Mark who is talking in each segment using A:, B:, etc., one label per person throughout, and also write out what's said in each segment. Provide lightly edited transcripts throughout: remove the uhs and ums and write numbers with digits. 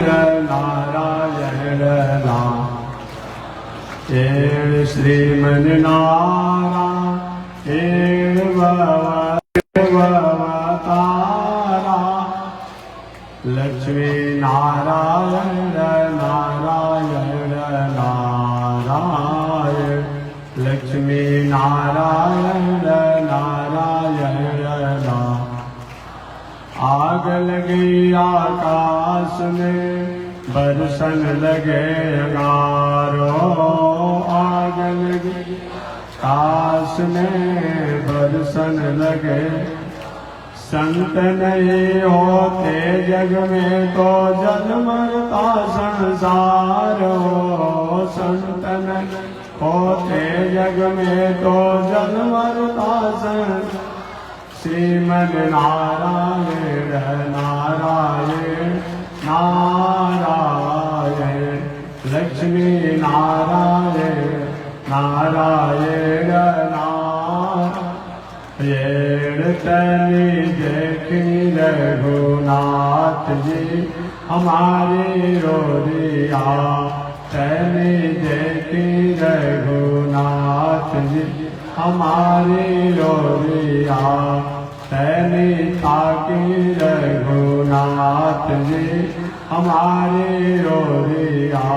A: नारायण नारायण श्रीमन नारायण भवतारा लक्ष्मी नारायण नारायण नारायण लक्ष्मी नारायण नारायण आग लगी आकाश में बरसन लगे अंगारो आग लगी आकाश में बरसन लगे संत नहीं होते जग में तो जल मरता संसार हो संत नहीं होते जग में तो जल मरता संसार श्रीमन नारायण नारायण नारायण लक्ष्मी नारायण नारायण नारायण तनि देखी रघुनाथ जी हमारी रोरिया तनि देखी रघुनाथ जी हमारी रोरिया तनि ताकी रघुनाथ जी हमारी रोरिया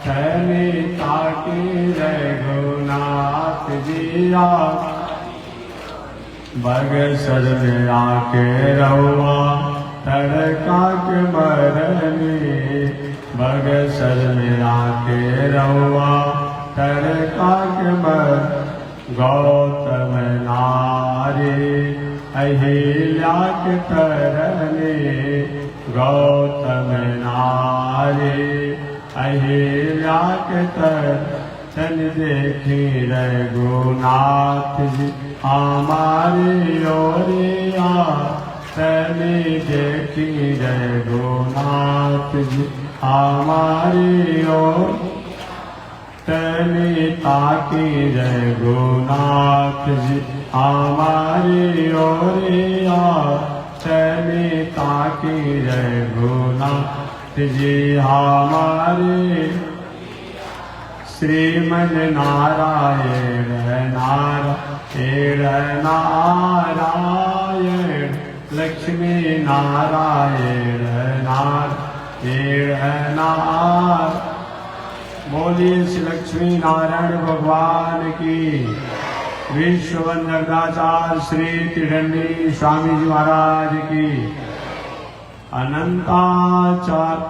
A: तनि ताकी रघुनाथ जी बगसर में आके रहुआ तड़का के मरनी बगसर में आके रहुआ तड़का के मर गौतम नारी अहिल्या के तरने गौतम नारी अहिल्या के तन देखी रघुनाथ जी हमारी ओरिया तनि देखी रघुनाथ जी हमारी ओर तनि ताकी रघुनाथ जी हमारी ओरिया तनि ताकी रघुनाथ जी हमारी श्रीमन नारायण नारायण नारायण लक्ष्मी नारायण नारायण नारायण बोलिए श्री लक्ष्मी नारायण भगवान की। विश्व वंदनाचार्य श्री त्रिदंडी स्वामी जी महाराज की। अनंताचार्य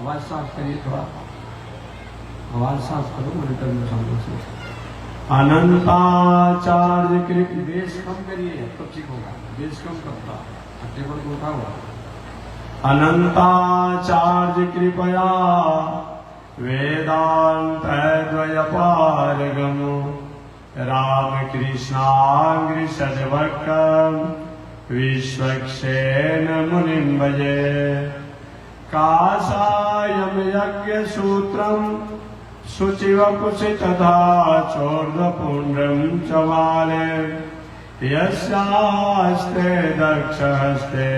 A: आवाज साफ करिए थोड़ा आवाज साफ करो मॉनिटर में सामने से। अनंताचार्य कृपा बेस कम करिए तो ठीक होगा बेस कम करता टेबल को उठा हुआ। अनंताचार्य कृपया वेदांत द्वयपारगमो रामकृष्णांग्रि सद्भक्तं विश्वक्सेन मुनिं भजे काषायं यज्ञसूत्रं शुचिवपुषि तथा चोर्ध्वपुण्ड्रं च माले यस्यास्ते दक्षहस्ते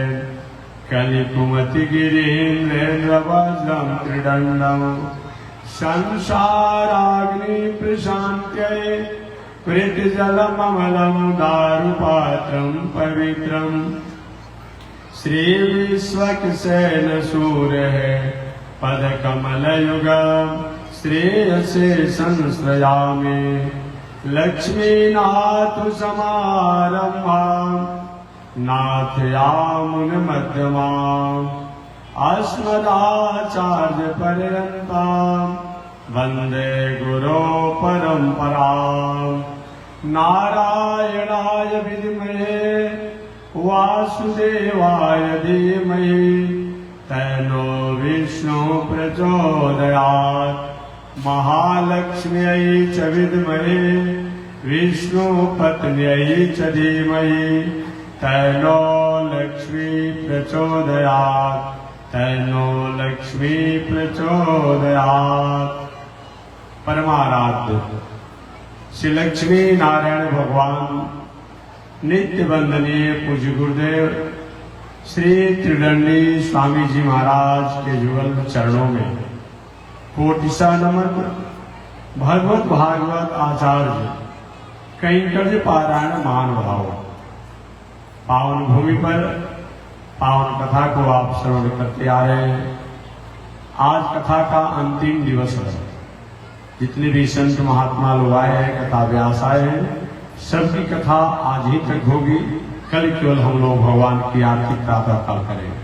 A: कलिकुमतिगिरीन्द्रेन्द्रवज्रं त्रिदण्डं संसाराग्नि प्रशान्त्यै प्रीतिजलममलं दारुपात्रं पवित्रम् श्रीविश्वक्सेन सूर्यः पदकमलयुगं श्रेयसे संश्रयामि लक्ष्मीनाथ समारम्भाम् नाथयामुनमध्यमाम् अस्मदाचार्यपर्यन्ताम् वन्दे गुरो परम्पराम् नारायणाय विद्महे वासुदेवाय धीमहि तन्नो विष्णु प्रचोदयात् महालक्ष्म्यै च विद्महे विष्णुपत्न्यै च धीमहि तन्नो लक्ष्मी प्रचोदयात् तन्नो लक्ष्मी प्रचोदयात्। परमाराध्य श्री लक्ष्मी नारायण भगवान नित्य वंदनीय पूज्य गुरुदेव श्री त्रिदंडी स्वामी जी महाराज के युगल चरणों में कोटिशा नमन। भगवत भागवत आचार्य कैंकर्य पारायण मान भाव। पावन भूमि पर पावन कथा को आप श्रवण करते आ रहे हैं। आज कथा का अंतिम दिवस है। जितने भी संत महात्मा लोग आए हैं, कथा व्यास आए हैं, सबकी कथा आज ही तक होगी। कल केवल हम लोग भगवान की आरती प्रातः काल करेंगे।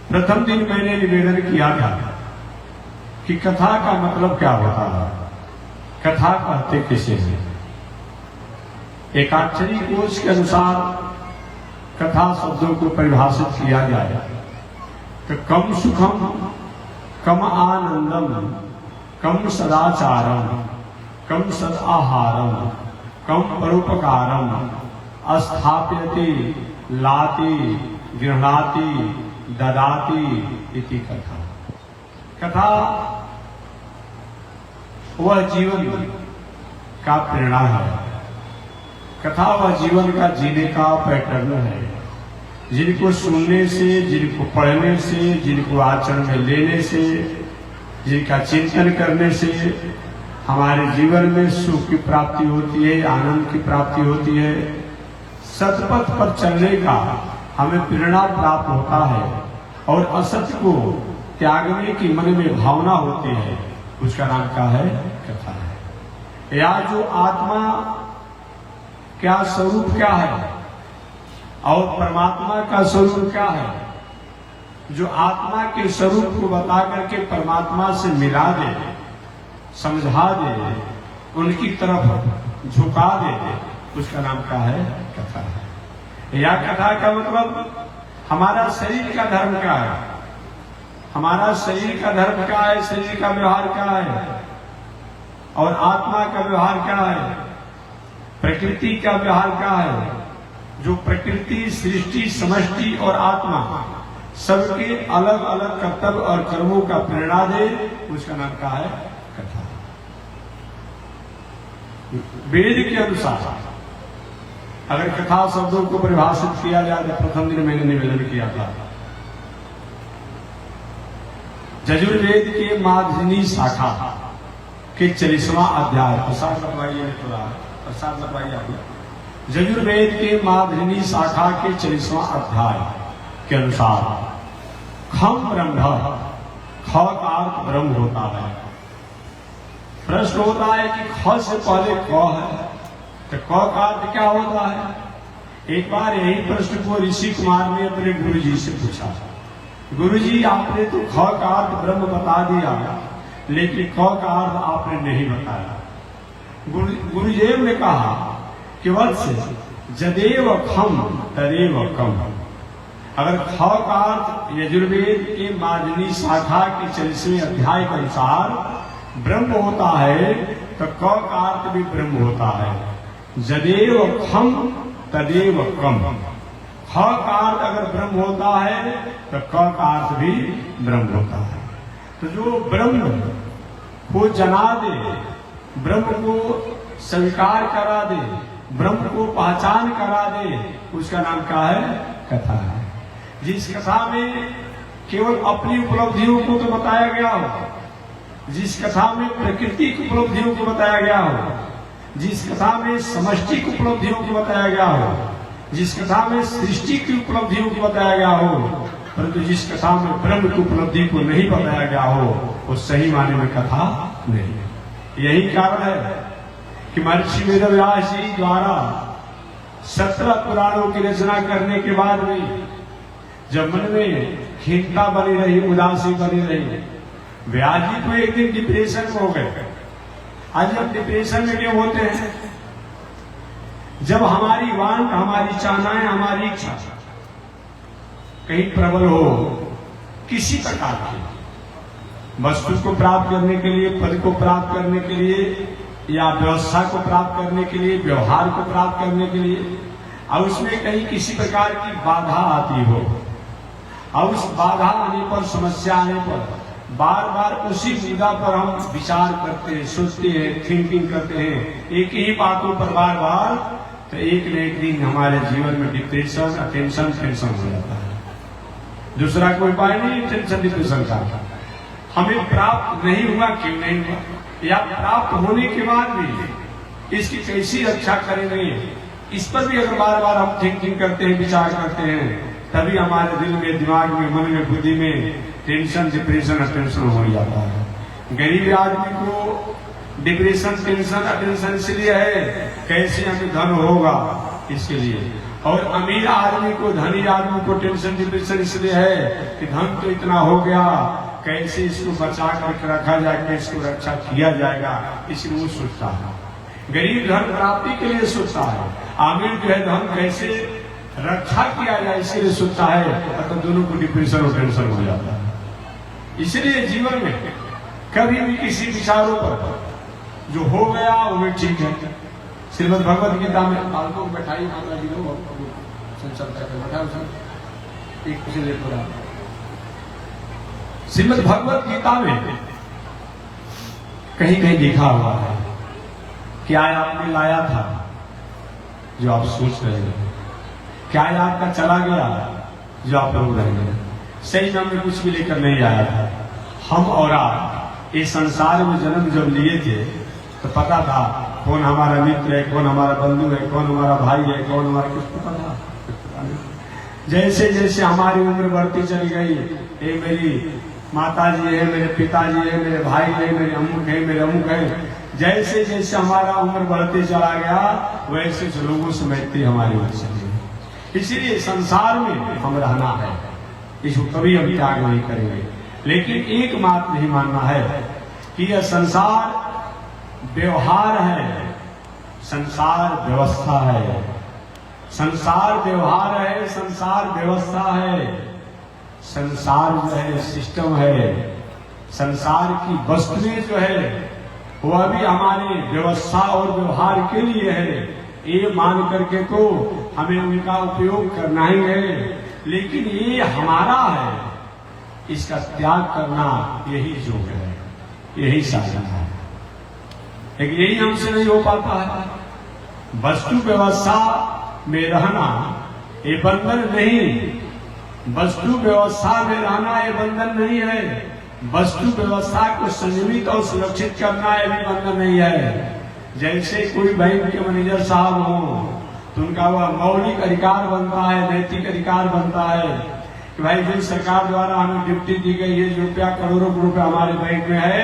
A: प्रथम दिन मैंने निवेदन किया था कि कथा का मतलब क्या होता है, कथा कहते किसे हैं। एकाक्षरी कोश के अनुसार कथा शब्दों को परिभाषित किया जाए तो कम सुखम, कम आनंदम, कम सदाचारम, कम सदाहारम, कम परोपकारम, अस्थाप्यति, लाति, गृह्णाति, ददाति इति कथा। कथा वह जीवन का प्रेरणा है। कथा वह जीवन का जीने का पैटर्न है। जिनको सुनने से, जिनको पढ़ने से, जिनको आचरण में लेने से, जिनका चिंतन करने से हमारे जीवन में सुख की प्राप्ति होती है, आनंद की प्राप्ति होती है। सतपथ पर चलने का हमें प्रेरणा प्राप्त होता है और असत्य को त्यागने की मन में भावना होती है। उसका नाम क्या है? कथा है। या जो आत्मा क्या स्वरूप क्या है और परमात्मा का स्वरूप क्या है, जो आत्मा के स्वरूप को बता करके परमात्मा से मिला दे, समझा दे, उनकी तरफ झुका दे, उसका नाम क्या है? कथा है। या कथा का मतलब हमारा शरीर का धर्म क्या है, हमारा शरीर का धर्म क्या है, शरीर का व्यवहार क्या है और आत्मा का व्यवहार क्या है, प्रकृति का व्यवहार क्या है। जो प्रकृति, सृष्टि, समष्टि और आत्मा सबके अलग अलग कर्तव्य और कर्मों का प्रेरणा दे, उसका नाम क्या है? कथा। वेद के अनुसार अगर कथा शब्दों को परिभाषित किया जाए तो प्रथम दिन मैंने निवेदन किया था, यजुर्वेद के माध्यनी शाखा के 40वां अध्याय, प्रसाद लगवाइए, प्रसाद लगवाइए आप। यजुर्वेद के माध्यनी शाखा के 40वां अध्याय के अनुसार खम ब्रह्म, ख का अर्थ ब्रह्म होता है। प्रश्न होता है कि ख से पहले क है तो क का अर्थ क्या होता है। एक बार यही प्रश्न को ऋषि कुमार ने अपने गुरु जी से पूछा। गुरु जी, आपने तो ख का अर्थ ब्रह्म बता दिया, लेकिन क का अर्थ आपने नहीं बताया। गुरुदेव ने कहा कि वत्स जदेव खम तदेव कम। अगर ख का अर्थ यजुर्वेद के माध्यनी शाखा के 40वें अध्याय के अनुसार ब्रह्म होता है तो क का अर्थ भी ब्रह्म होता है। जदेव खम तदेव कम। ख का अर्थ अगर ब्रह्म होता है तो क का अर्थ भी ब्रह्म होता है। तो जो ब्रह्म को जना दे, ब्रह्म को स्वीकार करा दे, ब्रह्म को पहचान करा दे, उसका नाम क्या है? कथा है। जिस कथा में केवल अपनी उपलब्धियों को तो बताया गया हो, जिस कथा में प्रकृति की उपलब्धियों को बताया गया हो, जिस कथा में समष्टि की उपलब्धियों को बताया गया हो, जिस कथा में सृष्टि की उपलब्धियों को बताया गया हो, परंतु जिस कथा में ब्रह्म की उपलब्धि को नहीं बताया गया हो, वो सही माने में कथा नहीं है। यही कारण है कि महर्षि वेदव्यास जी द्वारा 17 पुराणों की रचना करने के बाद भी जब मन में खीनता बनी रही, उदासी बनी रही, व्यास जी तो एक दिन डिप्रेशन में हो गए। आज जब डिप्रेशन में क्यों होते हैं? जब हमारी वांछा, हमारी चाहनाएं, हमारी इच्छा कहीं प्रबल हो, किसी प्रकार की वस्तु को प्राप्त करने के लिए, पद को प्राप्त करने के लिए, या व्यवस्था को प्राप्त करने के लिए, व्यवहार को प्राप्त करने के लिए, और उसमें कहीं किसी प्रकार की बाधा आती हो, और उस बाधा आने पर, समस्या आने पर बार बार उसी मुद्दा पर हम विचार करते हैं, सोचते हैं, थिंकिंग करते हैं, एक ही बातों पर बार बार, तो एक न एक दिन हमारे जीवन में डिप्रेशन, टेंशन हो जाता है। दूसरा कोई उपाय नहीं टेंशन डिप्रेशन का। हमें प्राप्त नहीं हुआ, क्यों नहीं हुआ, या प्राप्त होने के बाद भी इसकी कैसी रक्षा करेंगे, इस पर भी अगर बार बार हम थिंकिंग करते हैं, विचार करते हैं, तभी हमारे दिल में, दिमाग में, मन में, बुद्धि में टेंशन, डिप्रेशन, अटेंशन हो जाता है। गरीब आदमी को डिप्रेशन, टेंशन, अटेंशन इसलिए है कैसे हमें धन होगा इसके लिए, और अमीर आदमी को, धनी आदमी को टेंशन, डिप्रेशन इसलिए है कि धन तो इतना हो गया, कैसे इसको बचा करके रखा जाए, कैसे इसको रक्षा किया जाएगा, इसलिए वो सोचता है। गरीब धन प्राप्ति के लिए सोचता है, अमीर जो है धन कैसे रक्षा किया जाए इसलिए सोचता है, तो दोनों को डिप्रेशन और टेंशन हो जाता है। इसलिए जीवन में कभी भी किसी विचारों पर जो हो गया वो भी ठीक है। श्रीमद् भगवत गीता में बालकों को बैठाई, माता जी लोग एक कुछ ले पूरा श्रीमद् भगवत गीता में कहीं कहीं लिखा हुआ है क्या आपने लाया था जो आप सोच रहे हैं, क्या आपका चला गया जो आप रो रहे हैं। सही में हमने कुछ भी लेकर नहीं आया था। हम और आप इस संसार में जन्म जब लिए थे तो पता था कौन हमारा मित्र है, कौन हमारा बंधु है, कौन हमारा भाई है, कौन हमारा, कुछ पता था। जैसे जैसे हमारी उम्र बढ़ती चली गई, ये मेरी माता जी है, मेरे पिताजी है, मेरे भाई है, मेरे अमुक है, मेरे अमुक है, जैसे जैसे हमारा उम्र बढ़ते चला गया वैसे लोगों से मैत्री हमारी उम्र चली गई। इसीलिए संसार में हम रहना है, इसको कभी हम त्याग नहीं करेंगे। लेकिन एक बात नहीं मानना है कि यह संसार व्यवहार है, संसार व्यवस्था है, संसार व्यवहार है, संसार व्यवस्था है, संसार जो है सिस्टम है, संसार की वस्तुएं जो है वह भी हमारी व्यवस्था और व्यवहार के लिए है। ये मान करके तो हमें उनका उपयोग करना ही है, लेकिन ये हमारा है, इसका त्याग करना यही योग है, यही साधना है। लेकिन यही हमसे नहीं हो पाता है। वस्तु व्यवस्था में रहना ये बंधन नहीं, वस्तु व्यवस्था में रहना ये बंधन नहीं है, वस्तु व्यवस्था को संयमित और सुरक्षित करना ये भी बंधन नहीं है। जैसे कोई बैंक के मैनेजर साहब हो तो उनका वह मौलिक अधिकार बनता है, नैतिक अधिकार बनता है कि भाई जो सरकार द्वारा हमें ड्यूटी दी गई है, जो रुपया करोड़ों रुपया हमारे बैंक में है,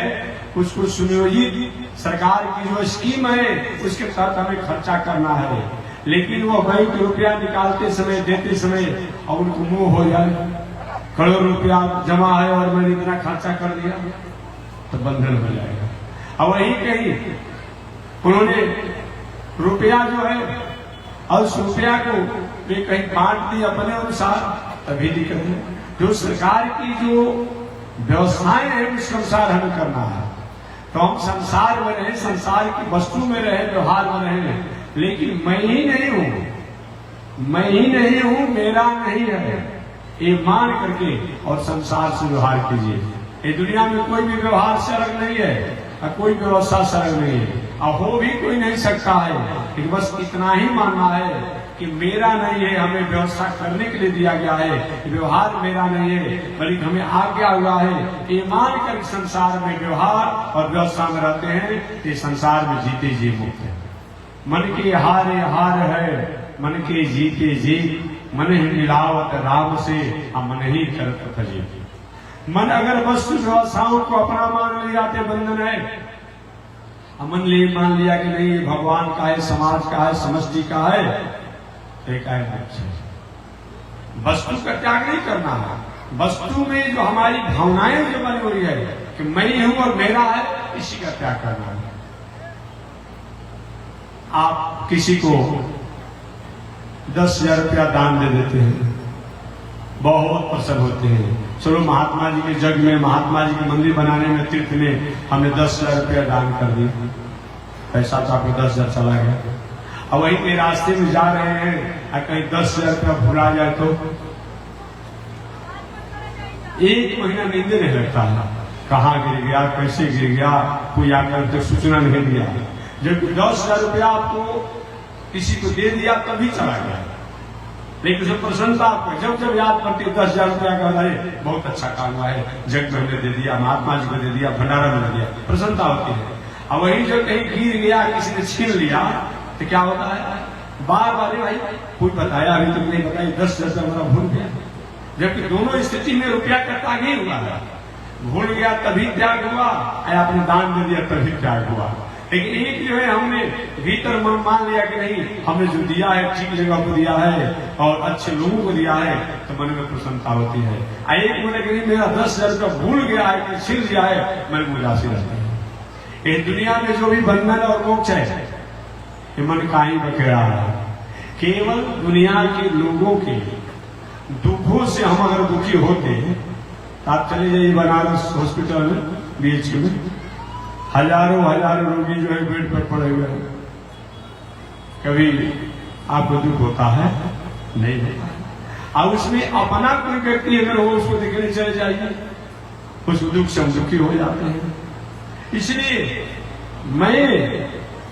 A: कुछ सुनियोजित सरकार की जो स्कीम है उसके तहत हमें खर्चा करना है। लेकिन वो बैंक रुपया निकालते समय, देते समय और उनको मोह हो जाए, करोड़ रुपया जमा है और मैंने इतना खर्चा कर दिया, तो बंधन हो जाएगा। अब वही कहीं उन्होंने रुपया जो है और उस रुपया को वे कहीं बांट दी अपने अनुसार, तभी दिक्कत है। जो सरकार की जो व्यवस्थाएं हैं उसके अनुसार हमें करना है। तो हम संसार में रहे, संसार की वस्तु में रहे, व्यवहार में रहे, लेकिन मैं ही नहीं हूं, मैं ही नहीं हूं, मेरा नहीं है, ये मान करके और संसार से व्यवहार कीजिए। ये दुनिया में कोई भी व्यवहार से अलग नहीं है और कोई व्यवस्था से अलग नहीं है और हो भी कोई नहीं सकता है। लेकिन बस इतना ही मानना है कि मेरा नहीं है, हमें व्यवस्था करने के लिए दिया गया है, व्यवहार मेरा नहीं है बल्कि हमें आज्ञा हुआ है। ये मान कर संसार में व्यवहार और व्यवस्था में रहते हैं, ये संसार में जीते जी मुक्त है। मन के हारे हार है, मन के जीते जीत, मन ही मिलावट राम से, हम मन ही करत फजे। मन अगर वस्तु व्यवस्थाओं को अपना मान लिया तो बंधन है, अमन लिए मान लिया कि नहीं भगवान का है, समाज का है, समष्टि का है, एक वस्तु का त्याग नहीं करना है। वस्तु में जो हमारी भावनाएं जो बनी हुई है कि मैं हूं और मेरा है, इसी का त्याग करना है। आप किसी को 10,000 रुपया दान दे देते हैं, बहुत प्रसन्न होते हैं। चलो महात्मा जी के जग में, महात्मा जी के मंदिर बनाने में, तीर्थ में हमने 10,000 रुपया दान कर दी, पैसा तो आपको 10,000 चला गया। अब वहीं के रास्ते में जा रहे हैं और कहीं 10,000 रुपया भुला जाए तो एक महीना नींद नहीं लगता है, कहाँ गिर गया, कैसे गिर गया, कोई आकर तक सूचना नहीं दिया। जब 10,000 रुपया आपको किसी को दे दिया तभी चला गया, लेकिन उसमें प्रसन्नता आपको जब जब याद करती है 10,000 रुपया का, अरे बहुत अच्छा काम हुआ है, जग में हमने दे दिया, महात्मा जी को दे दिया, भंडारा में दे दिया, प्रसन्नता होती है। अब वही जो कहीं गिर गया, किसी ने छीन लिया, तो क्या होता है, बार बार भाई कुछ बताया, अभी तुम नहीं बताया, 10,000 हमारा भूल गया। जबकि दोनों स्थिति में रुपया का त्याग ही हुआ है। भूल गया तभी त्याग हुआ, या आपने दान दे दिया तभी त्याग हुआ। लेकिन एक जो है हमने भीतर मन मान लिया कि नहीं, हमने जो दिया है ठीक जगह को दिया है और अच्छे लोगों को दिया है, तो मन में प्रसन्नता होती है। एक बोले कि नहीं मेरा 10,000 रुपया भूल गया है कि छिल गया है, मन में उदासी रहती है। इस दुनिया में जो भी बंधन और मोक्ष है, ये मन का ही बखेड़ा है। केवल दुनिया के लोगों के दुखों से हम अगर दुखी होते, आप चले जाइए बनारस हॉस्पिटल में, बीएचयू में, हजारों रोगी जो है बेड पर पड़े हुए हैं। कभी आपको दुख होता है? नहीं होता। अब उसमें अपना कोई व्यक्ति अगर हो, उसको देखने चले जाइए, उस दुख से हम दुखी हो जाते हैं। इसलिए मैं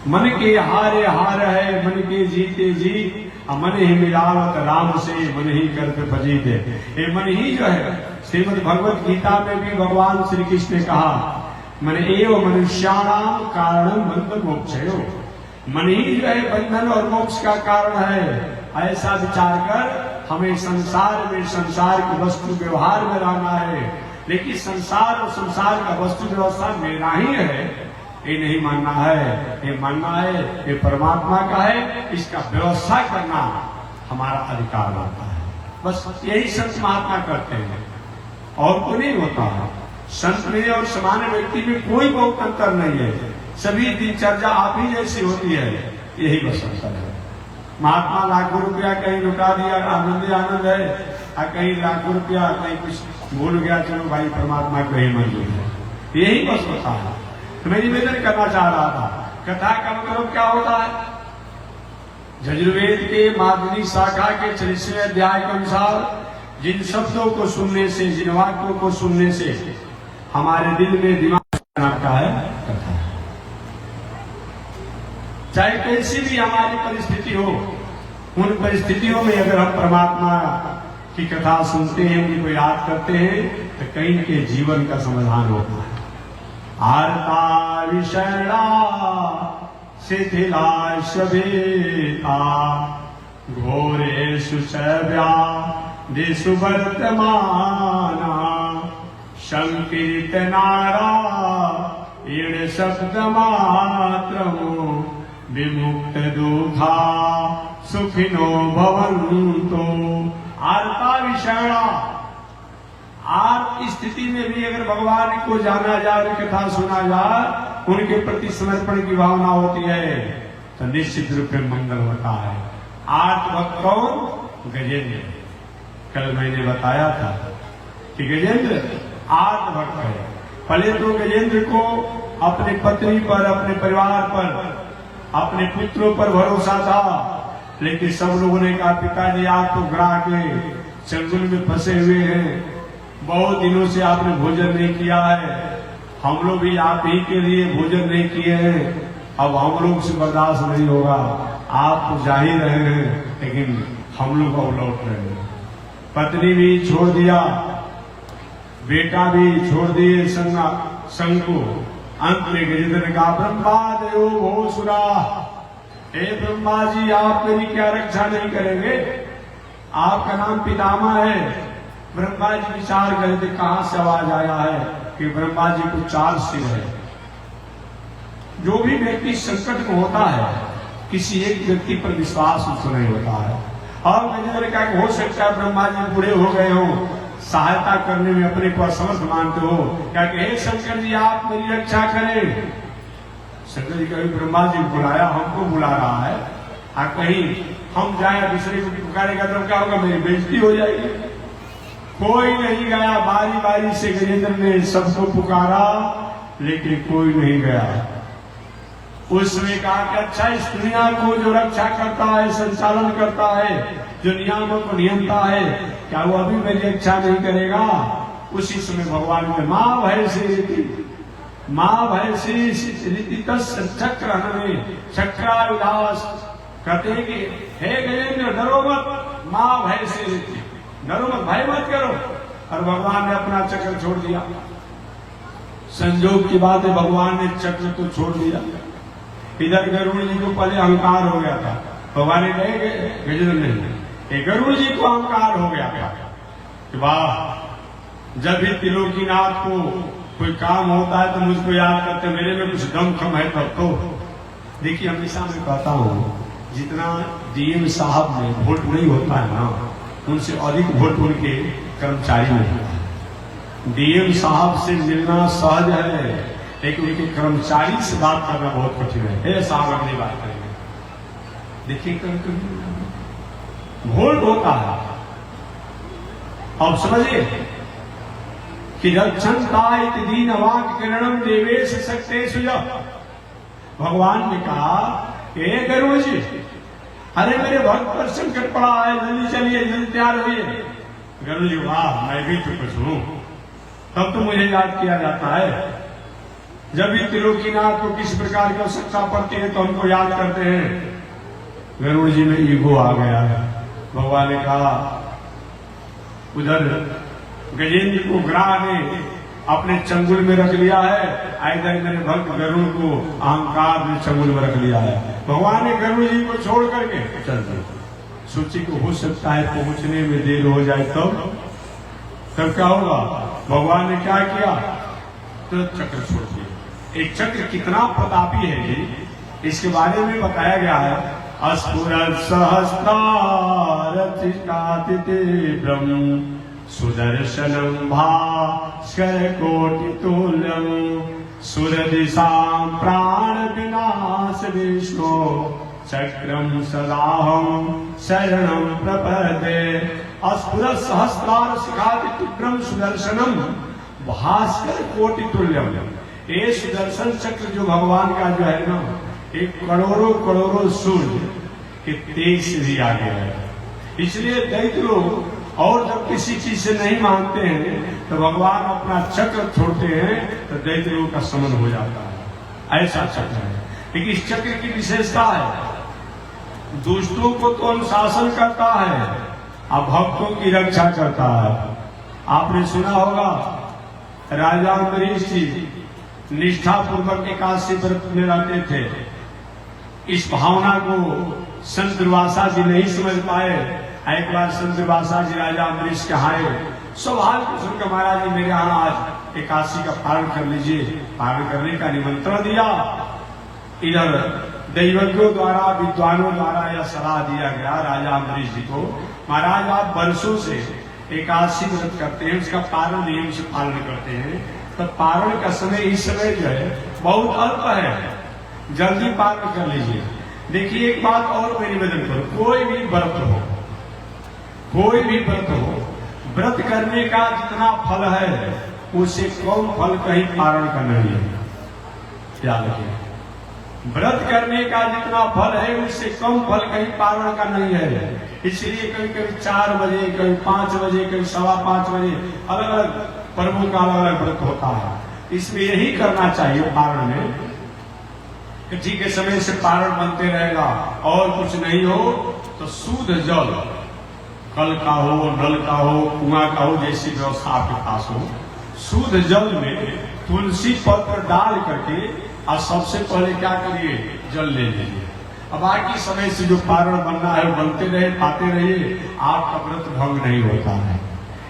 A: मन के हारे हार है, मन के जीते जीत, मन ही मिलावत राम से, मन ही करते फजीत है। ये मन ही जो है, श्रीमद् भगवत गीता में भी भगवान श्री कृष्ण ने कहा, मन एव मनुष्याणाम कारणम बंधन मोक्षयो। मन ही जो है बंधन और मोक्ष का कारण है। ऐसा विचार कर हमें संसार में, संसार की वस्तु व्यवहार में रहना है। लेकिन संसार और संसार का वस्तु व्यवस्था मेरा ही है, ये नहीं मानना है। ये मानना है ये परमात्मा का है, इसका व्यवस्था करना हमारा अधिकार होता है। बस यही संत महात्मा करते हैं, और को नहीं होता है। संत में और सामान्य व्यक्ति में कोई बहुत अंतर नहीं है। सभी दिनचर्या आप ही जैसी होती है, यही बस अंतर है। महात्मा लाखों रुपया कहीं लुटा दिया, आनंद आनंद है, और कहीं लाखों रुपया कहीं कुछ भूल गया, चलो भाई परमात्मा को ही मंजूर है, यही बस होता है। तो मैं निवेदन करना चाह रहा था, कथा का मतलब क्या होता है? यजुर्वेद के माध्यमिक शाखा के 40वें अध्याय के अनुसार जिन शब्दों को सुनने से, जिन वाक्यों को सुनने से हमारे दिल में दिमाग का है कथा। चाहे कैसी भी हमारी परिस्थिति हो, उन परिस्थितियों में अगर हम परमात्मा की कथा सुनते हैं, उनको याद करते हैं, तो कहीं के जीवन का समाधान होता है। आर्ता विषणा शिथिला शवेता घोरे सुव्या दिशु वर्तमाना संकीर्तनारा ईण शब्द मात्र विमुक्त दुखा सुखिनो भवन्तु। आर्ता विषणा, आर्त स्थिति में भी अगर भगवान को जाना जाए, कथा सुना जाए, उनके प्रति समर्पण की भावना होती है, तो निश्चित रूप में मंगल होता है। आर्त भक्त कौन? गजेंद्र। कल मैंने बताया था कि गजेंद्र आर्त भक्त है। पहले तो गजेंद्र को अपने पत्नी पर, अपने परिवार पर, अपने पुत्रों पर भरोसा था, लेकिन सब लोगों ने कहा पिताजी आप तो ग्राह के चंगुल में फंसे हुए हैं, बहुत दिनों से आपने भोजन नहीं किया है, हम लोग भी आप ही के लिए भोजन नहीं किए हैं, अब हम लोग से बर्दाश्त नहीं होगा, आप तो जा ही रहे हैं, लेकिन हम लोग अब लौट रहे हैं। पत्नी भी छोड़ दिया, बेटा भी छोड़ दिए संग को। अंत में गजेंद्र ने कहा ब्रह्मा देवो भोसुरा, हे ब्रह्मा जी आप मेरी क्या रक्षा नहीं करेंगे? आपका नाम पितामह है। ब्रह्मा जी विचार करे थे कहां से आवाज आया है कि ब्रह्मा जी को 4 सिर है। जो भी व्यक्ति संकट में होता है, किसी एक व्यक्ति पर विश्वास उसको नहीं होता है। और गजेंद्र का हो सकता है ब्रह्मा जी बूढ़े हो गए हो, सहायता करने में अपने को असमर्थ मानते हो, क्या कि हे शंकर जी आप मेरी रक्षा करें। शंकर जी कभी ब्रह्मा जी बुलाया, हमको बुला रहा है, कहीं हम जाए दूसरे को पुकारेगा तो क्या होगा? मेरी बेइज्जती हो जाएगी। कोई नहीं गया, बारी बारी से गजेंद्र ने सबको पुकारा, लेकिन कोई नहीं गया। उसने कहा कि अच्छा इस दुनिया को जो रक्षा करता है, संचालन करता है, जो नियामों को नियंता है, क्या वो अभी मेरी रक्षा नहीं करेगा? उसी समय भगवान ने माँ भय से चक्र हमें चक्राविलास कहते हैं कि हे गजेंद्र डरो मत, माँ भय से रहती, डरो मत, भय मत करो। और भगवान ने अपना चक्र छोड़ दिया। संजोग की बात है, भगवान ने चक्र तो छोड़ दिया। इधर गरुड़ जी को पहले अहंकार हो गया था। भगवान ने कहे गजेंद्र नहीं, गरुड़ जी को अहंकार हो गया था कि वाह, जब भी त्रिलोकीनाथ को कोई काम होता है तो मुझको याद करते, मेरे में कुछ दम कम है तब तो। देखिए हमेशा मैं कहता हूँ, जितना डीएम साहब में वोट नहीं होता है ना, उनसे अधिक वोट उनके कर्मचारी में होता है। डीएम साहब से मिलना सहज है, लेकिन उनके कर्मचारी से बात करना बहुत कठिन है। साहब अगली बात करेंगे। देखिए वोट होता है। अब समझिए कि रक्षणता दीन वाक किरणम देवेश शक्ति सुजा। भगवान ने कहा, हे गरुड़ जी, अरे मेरे भक्त पर संकट पड़ा है, जल्दी चलिए, जल्दी तैयार होइए। गरुड़ जी, वाह, मैं भी तो कुछ हूं, तब तो मुझे याद किया जाता है। जब भी त्रिलोकीनाथ को किस प्रकार की आवश्यकता पड़ती है तो हमको याद करते हैं। गरुड़ जी में ईगो आ गया। भगवान ने कहा, उधर गजेंद्र को ग्राह ने अपने चंगुल में रख लिया है, इधर मेरे भक्त गरुड़ को अहंकार ने चंगुल में रख लिया है। भगवान ने गरुड़ जी को छोड़ करके चल दिया। सोची को हो सकता है पहुंचने में देर हो जाए तब क्या होगा। भगवान ने क्या किया, तो चक्र छोड़ दिया। एक चक्र कितना प्रतापी है जी, इसके बारे में बताया गया है। अस्फुरत् सहस्रारचिकातिते ब्रह्म सुदर्शनम भास्कर कोटितुल्यम सुरदिशां प्राण विनाश विष्णु चक्रम सदाहं शरणं प्रपद्ये। अस्फुरत् सहस्रारचिकातिते सुदर्शनम भास्कर कोटितुल्यम। ये सुदर्शन चक्र जो भगवान का जो है ना, एक करोड़ों करोड़ों सूर्य के तेज से भी आगे है। इसलिए दैत्य लोग और जब किसी चीज से नहीं मानते हैं तो भगवान अपना चक्र छोड़ते हैं तो दैत्य लोगों का समन हो जाता है। ऐसा चक्र है। लेकिन इस चक्र की विशेषता है, दुष्टों को तो अनुशासन करता है और भक्तों की रक्षा करता है। आपने सुना होगा, राजा अम्बरीश जी निष्ठा पूर्वक एकादशी व्रत में रहते थे। इस भावना को संत दुर्वासा जी नहीं समझ पाए। एक बार संत दुर्वासा जी राजा अम्बरीश के हारे सवाल को सुनकर, महाराज जी मेरे यहाँ आज एकादशी का पालन कर लीजिए, पालन करने का निमंत्रण दिया। इधर दैवज्ञों द्वारा, विद्वानों द्वारा यह सलाह दिया गया राजा अम्बरीश जी को, महाराज आप वर्षों से एकादशी व्रत करते हैं, उसका पालन नियम से पालन करते हैं, तो पारण का समय इस समय जो है बहुत अल्प है, जल्दी पारण कर लीजिए। देखिए एक बात और मैं निवेदन करूं, कोई भी व्रत हो, कोई भी व्रत हो, व्रत करने का जितना फल है उससे कम फल कहीं पारण का नहीं है। याद रखिए, व्रत करने का जितना फल है उससे कम फल कहीं पारण का नहीं है। इसलिए कभी कभी 4 बजे, कभी 5 बजे, कभी 5:15 बजे अलग अलग पर्वों का अलग अलग व्रत होता है। इसमें यही करना चाहिए पारण में, ठीक है, समय से पारण बनते रहेगा और कुछ नहीं हो तो शुद्ध जल, कल का हो, नल का हो, कुआं का हो, जैसी व्यवस्था आपके पास हो, शुद्ध जल में तुलसी पत्र डाल करके और सबसे पहले क्या करिए, जल ले लीजिए। अब बाकी समय से जो पारण बनना है बनते रहे, पाते रहिए, आपका व्रत भंग नहीं होता है।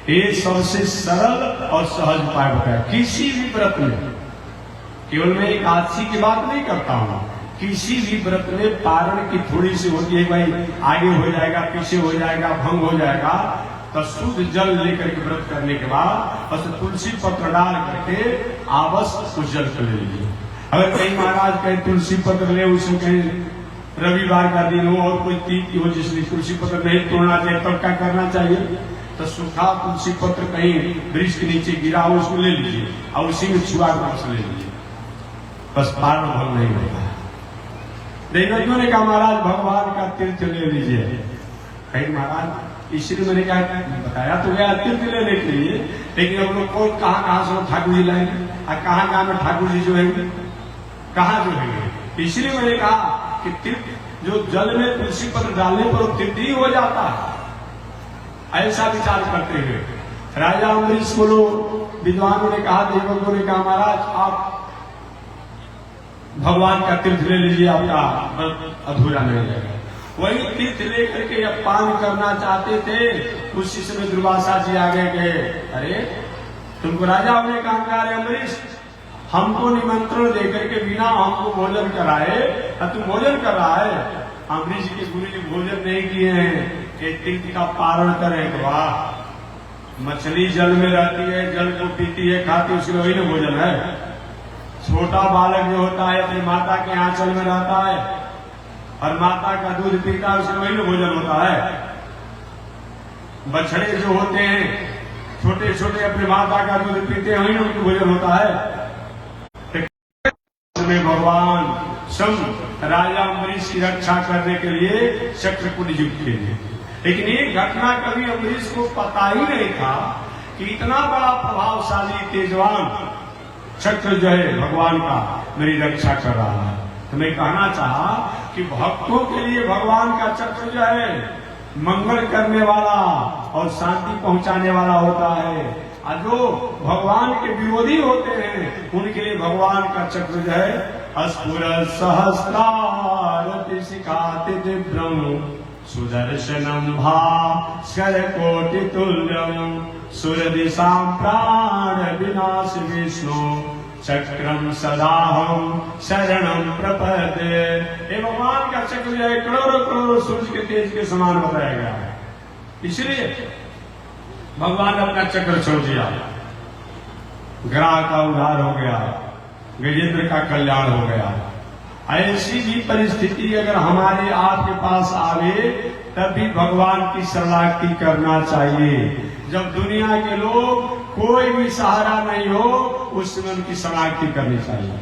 A: ये सबसे सरल और सहज उपाय बताया। किसी भी व्रत में, केवल मैं एकादशी की बात नहीं करता हूँ, किसी भी व्रत में पारण की थोड़ी सी होती है, भाई आगे हो जाएगा, पीछे हो जाएगा, भंग हो जाएगा, तो शुद्ध जल लेकर के व्रत करने के बाद बस तुलसी पत्र डाल करके आवश्य उस जल को ले लीजिए। अगर कहीं महाराज कहीं तुलसी पत्र ले, उसमें कहीं रविवार का दिन हो और कोई तिथि हो जिसमें तुलसी पत्र नहीं तोड़ना चाहिए, तब क्या करना चाहिए, तो सूखा तुलसी पत्र कहीं वृक्ष के नीचे गिरा हो उसको ले लीजिए और उसी में छुआ रस ले लीजिए, बस पारण भंग नहीं होता है। दैवज्ञों ने कहा महाराज भगवान का तीर्थ ले लीजिए। कहीं महाराज इसलिए मैंने क्या बताया तो गया तीर्थ लेने के लिए, लेकिन हम लोग कौन कहाँ से ठाकुर जी लाएंगे और कहाँ में ठाकुर जी जो है कहाँ जो है। इसलिए मैंने कहा कि तीर्थ जो जल में तुलसी पत्र डालने पर तीर्थ ही हो जाता है, ऐसा विचार करते हुए राजा अम्बरीश को लोग विद्वानों ने कहा, देवकों ने कहा, महाराज आप भगवान का तीर्थ ले लीजिए, आपका अधूरा नहीं रहेगा। वही तीर्थ लेकर के जब पान करना चाहते थे उसी समय दुर्वासा जी आगे गए, अरे तुमको राजा होने का अहंकार है अम्बरीश, हमको निमंत्रण देकर के बिना हमको भोजन कराए और तुम भोजन कर रहा है। अम्बरीश जी के गुरु जी भोजन नहीं किए हैं कि तीर्थ का पारण करें। वाह, मछली जल में रहती है, जल को पीती है, खाती है, उसके वही ना भोजन है। छोटा बालक जो होता है अपनी माता के आंचल में रहता है और माता का दूध पीता है, उसके वही ना भोजन होता है। बछड़े जो होते हैं छोटे छोटे अपनी माता का दूध पीते हैं, वही ना उनका भोजन होता है। में भगवान स्वयं राजा अम्बरीश की रक्षा करने के लिए चक्र को नियुक्त किए। लेकिन एक घटना कभी अम्बरीश को पता ही नहीं था कि इतना बड़ा प्रभावशाली तेजवान चक्र जो है भगवान का मेरी रक्षा कर रहा है। तो मैं कहना चाहा कि भक्तों के लिए भगवान का चक्र जो है मंगल करने वाला और शांति पहुंचाने वाला होता है, और जो भगवान के विरोधी होते हैं उनके लिए भगवान का चक्र जो है अस्फुर सहस्रारति सिखाते दिव्यम सुदर्शनम भास्कर कोटि तुल्यम सुरदिशां प्राण विनाश विष्णु चक्रम सदाहम शरणम प्रपद्ये। ये भगवान का चक्र जो है करोड़ों करोड़ों सूर्य के तेज के समान बताया गया है। इसलिए भगवान ने अपना चक्र छोड़ दिया, ग्रह का उद्धार हो गया, गजेंद्र का कल्याण हो गया। ऐसी भी परिस्थिति अगर हमारे आपके पास आवे तब भी भगवान की शरणागति करना चाहिए। जब दुनिया के लोग कोई भी सहारा नहीं हो उस समय उनकी शरणागति करनी चाहिए।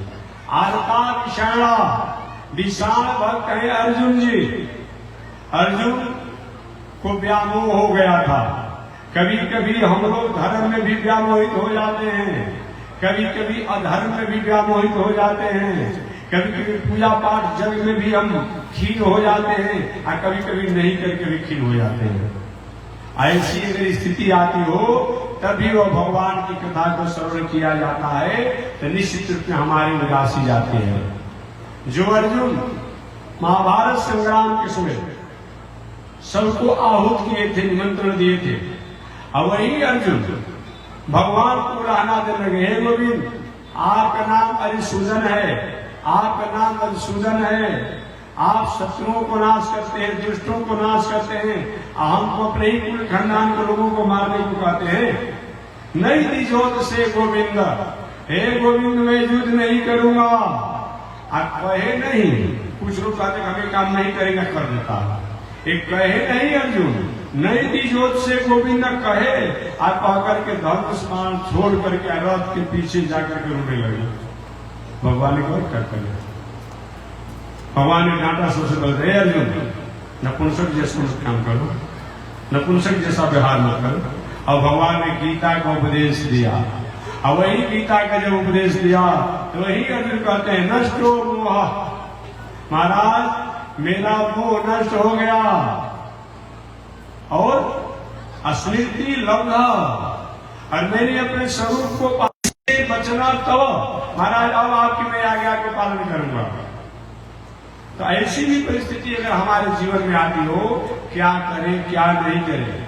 A: आरता विषाणा विशाल भक्त है अर्जुन जी। अर्जुन को व्यामोह हो गया था। कभी कभी हम लोग धर्म में भी व्यामोहित हो जाते हैं, कभी कभी अधर्म में भी व्यामोहित हो जाते हैं, कभी कभी पूजा पाठ जग में भी हम क्षीण हो जाते हैं और कभी कभी नहीं करके भी क्षीण हो जाते हैं। ऐसी अगर स्थिति आती हो तभी वो भगवान की कथा को श्रवण किया जाता है तो निश्चित रूप में हमारी उदासी जाती है। जो अर्जुन महाभारत संग्राम के समय सबको आहूत किए थे, निमंत्रण दिए थे, अब वही अर्जुन भगवान को रहना देने लगे, हे गोविंद आपका नाम अरिसूदन है, आपका नाम मधुसूदन है, आप शत्रुओं को नाश करते हैं, दुष्टों को नाश करते हैं, हमको अपने ही कुल खानदान के लोगों को मारने को कहते हैं। नहीं दिजोत से गोविंद, हे गोविंद मैं युद्ध नहीं करूंगा। आप कहे नहीं, कुछ लोग कहते हमें काम नहीं करेगा, कर देता। एक कहे नहीं अर्जुन, नहीं दिजोत से गोविंद कहे, आप कहकर के धर्म स्मान छोड़ करके रथ के पीछे जाकर के रोने लगे। भगवान ने क्या कर, भगवान ने डांटा सबसे पहले, अर्जुन नपुंसक जैसा काम करो, नपुंसक जैसा व्यवहार मत करो। और भगवान ने गीता का उपदेश दिया, और वही गीता का जब उपदेश दिया तो वही अर्जुन कहते हैं नष्टो मोह, महाराज मेरा मोह नष्ट हो गया और स्मृति लब्धा, और मैंने अपने स्वरूप को बचना तो महाराज अब आपकी मैं आज्ञा को पालन करूंगा। तो ऐसी भी परिस्थिति अगर हमारे जीवन में आती हो, क्या करें क्या नहीं करें,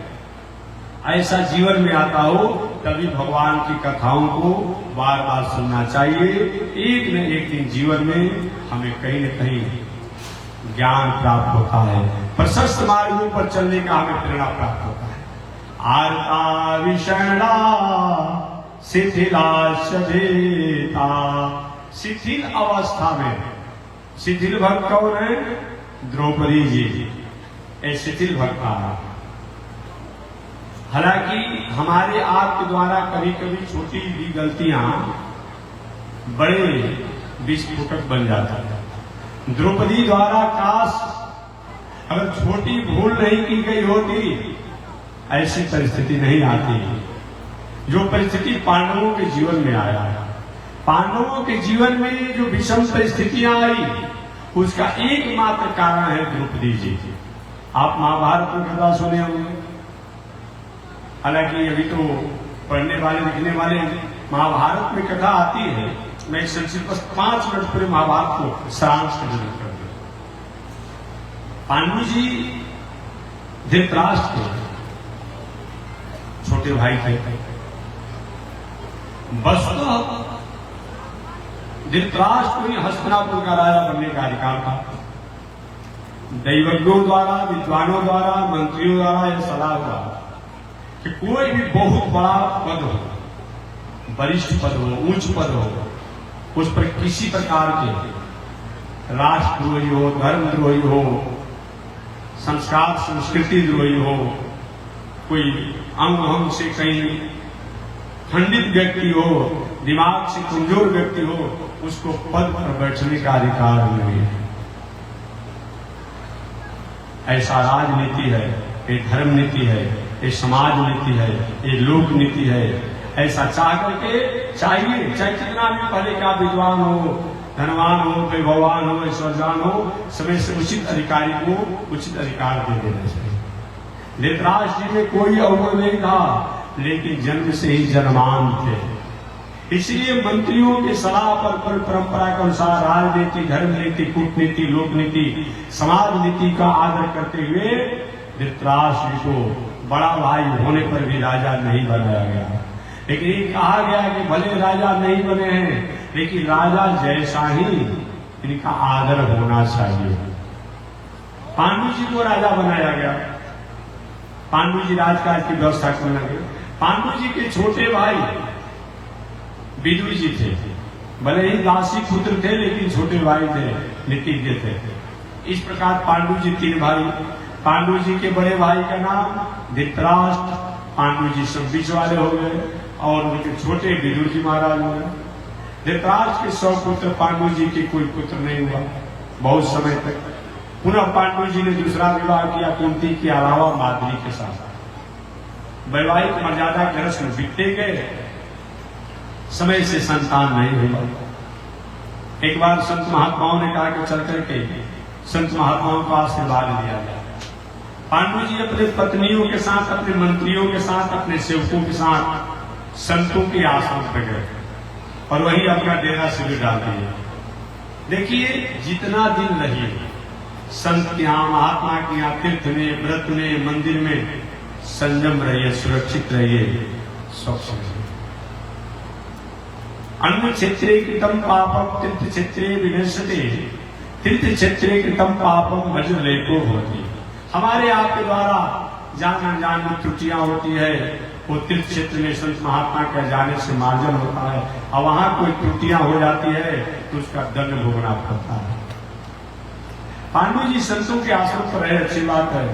A: ऐसा जीवन में आता हो तभी भगवान की कथाओं को बार बार सुनना चाहिए। एक न एक दिन जीवन में हमें कहीं न कहीं ज्ञान प्राप्त होता है, प्रशस्त मार्गों पर चलने का हमें प्रेरणा प्राप्त होता है। आरता विषणा शिथिला सभेता, शिथिल अवस्था में, शिथिल भक्त कौन है? द्रौपदी जी, ये शिथिल भक्त है। हालांकि हमारे आपके द्वारा कभी कभी छोटी भी गलतियां बड़े विस्फोटक बन जाता है। द्रौपदी द्वारा काश अगर छोटी भूल नहीं की गई होती ऐसी परिस्थिति नहीं आती जो परिस्थिति पांडवों के जीवन में आया है। पांडवों के जीवन में जो विषम परिस्थितियां आई उसका एकमात्र कारण है द्रौपदी जी। आप महाभारत में कथा सुने होंगे, हालांकि अभी तो पढ़ने वाले लिखने वाले महाभारत में कथा आती है, मैं एक संक्षिप्त बस 5 मिनट पूरे महाभारत को सारांश के जरूर कर दूं। पांडु जी धृतराष्ट्र के छोटे भाई थे। वस्तुतः धृतराष्ट्र को ही हस्तिनापुर का राजा बनने का अधिकार था। दैवज्ञों द्वारा, विद्वानों द्वारा, मंत्रियों द्वारा यह सलाह हुआ कि कोई भी बहुत बड़ा पद हो, वरिष्ठ पद हो, उच्च पद हो, उस पर किसी प्रकार के राष्ट्रद्रोही हो, धर्मद्रोही हो, संस्कार संस्कृति द्रोही हो, कोई अंग से कहीं खंडित व्यक्ति हो, दिमाग से कमजोर व्यक्ति हो, उसको पद पर बैठने का अधिकार नहीं है। ऐसा राजनीति है, ये धर्म नीति है, ये समाज नीति है, ये लोक नीति है। ऐसा चाह करके चाहिए, चाहे कितना भी पहले का विद्वान हो, धनवान हो, वैभवान हो, ऐश्वर्यवान हो, समय से उचित अधिकारी को उचित अधिकार दे देना चाहिए। धृतराष्ट्र जी में कोई अवगुण नहीं था, लेकिन जन्म से ही जन्मान थे। इसलिए मंत्रियों की सलाह पर परंपरा के अनुसार राजनीति, धर्म नीति, कूटनीति, लोकनीति, समाज नीति का आदर करते हुए धृतराष्ट्र जी को बड़ा भाई होने पर भी राजा नहीं बनाया गया। लेकिन ये कहा गया कि भले राजा नहीं बने हैं, लेकिन राजा जैसा ही इनका आदर होना चाहिए। पांडु जी को राजा बनाया गया। पांडु जी राजकाज की व्यवस्था करने लगे। पांडु जी के छोटे भाई विदुर जी थे। भले ही दासी पुत्र थे, लेकिन छोटे भाई थे, नीतिज्ञ थे। इस प्रकार पांडु जी 3 भाई। पांडु जी के बड़े भाई का नाम धृतराष्ट्र, पांडु जी सब बीच वाले हो गए, और उनके छोटे विदुर जी महाराज हुए। धृतराष्ट्र के 100 पुत्र, पांडु जी के कोई पुत्र नहीं हुआ बहुत समय तक। पुनः पांडु जी ने दूसरा विवाह किया कुंती के अलावा माद्री के साथ। वैवाहिक मर्यादा के रस्म बीतते गए, समय से संतान नहीं हुआ। एक बार संत महात्माओं ने कहा कि चल करके संत महात्माओं का आशीर्वाद लिया जाए। पांडु जी अपने पत्नियों के साथ, अपने मंत्रियों के साथ, अपने सेवकों के साथ संतों के आश्रम पर गए और वहीं अपना डेरा शिविर डाल दिए। देखिए, जितना दिन रहिए संत के यहाँ, महात्मा के यहाँ, तीर्थ में, व्रत में, मंदिर में संयम रहिए, सुरक्षित रहिए, स्वच्छ रहिए। अन्य क्षेत्रे कृतम पापम तीर्थ क्षेत्रे विनश्यते, तीर्थ क्षेत्रे कृतम पापम वज्रलेपो होती। हमारे आपके द्वारा जान अनजान में त्रुटियां होती है, वो तीर्थ क्षेत्र में संत महात्मा के जाने से मार्जन होता है, और वहां कोई त्रुटियां हो जाती है तो उसका दंड भोगना पड़ता है। पांडु जी संतों के आश्रम पर रहे, अच्छी बात है,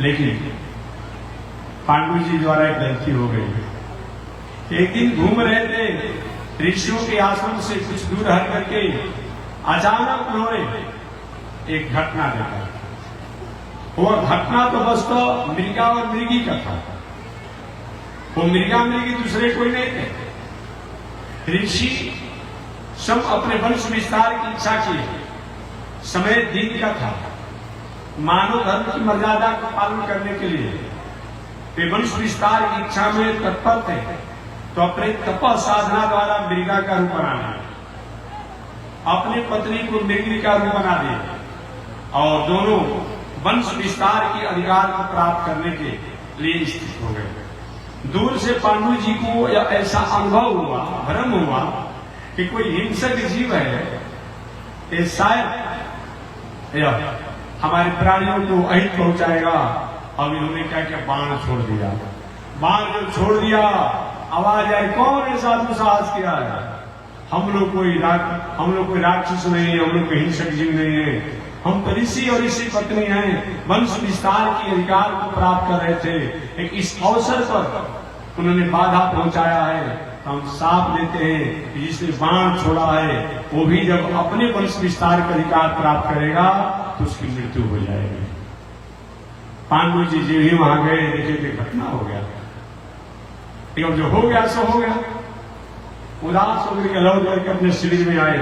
A: लेकिन पांडु जी द्वारा एक गलती हो गई। एक दिन घूम रहे थे ऋषियों के आश्रम से कुछ दूर हट करके, अचानक उन्होंने एक घटना देखा। वो घटना तो बस तो मृगा और मृगी का था। वो मृगा मृगी दूसरे कोई नहीं थे। ऋषि सब अपने वंश विस्तार की इच्छा किए। समय दिन का था। मानव धर्म की मर्यादा का पालन करने के लिए वे वंश विस्तार की इच्छा में तत्पर थे, तो अपने तप साधना द्वारा मृगा का रूप बनाना, अपनी पत्नी को मृगी का रूप बना दिया, और दोनों वंश विस्तार के अधिकार को प्राप्त करने के लिए स्थित हो गए। दूर से पांडु जी को ऐसा अनुभव हुआ, भ्रम हुआ कि कोई हिंसक जीव है, ये शायद हमारे प्राणियों को अहित पहुंचाएगा। अब इन्होंने क्या क्या बाण छोड़ दिया। बाण जब छोड़ दिया, आवाज आई, कौन ऐसा दुस्साहस किया है? हम लोग कोई राक्षस नहीं है, हम लोग कोई हिंसक जीव नहीं है, हम तो ऋषि और ऋषि पत्नी हैं, वंश विस्तार के अधिकार को प्राप्त कर रहे थे। एक इस अवसर पर उन्होंने बाधा पहुंचाया है, तो हम साफ लेते हैं कि जिसने बाण छोड़ा है वो भी जब अपने वंश विस्तार का अधिकार प्राप्त करेगा तो उसकी मृत्यु हो जाएगी। पांडु जी जो ही वहां गए, देखे कि घटना हो गया, लेकिन जो हो गया सो हो गया। उदास होकर लौट करके अपने शिविर में आए।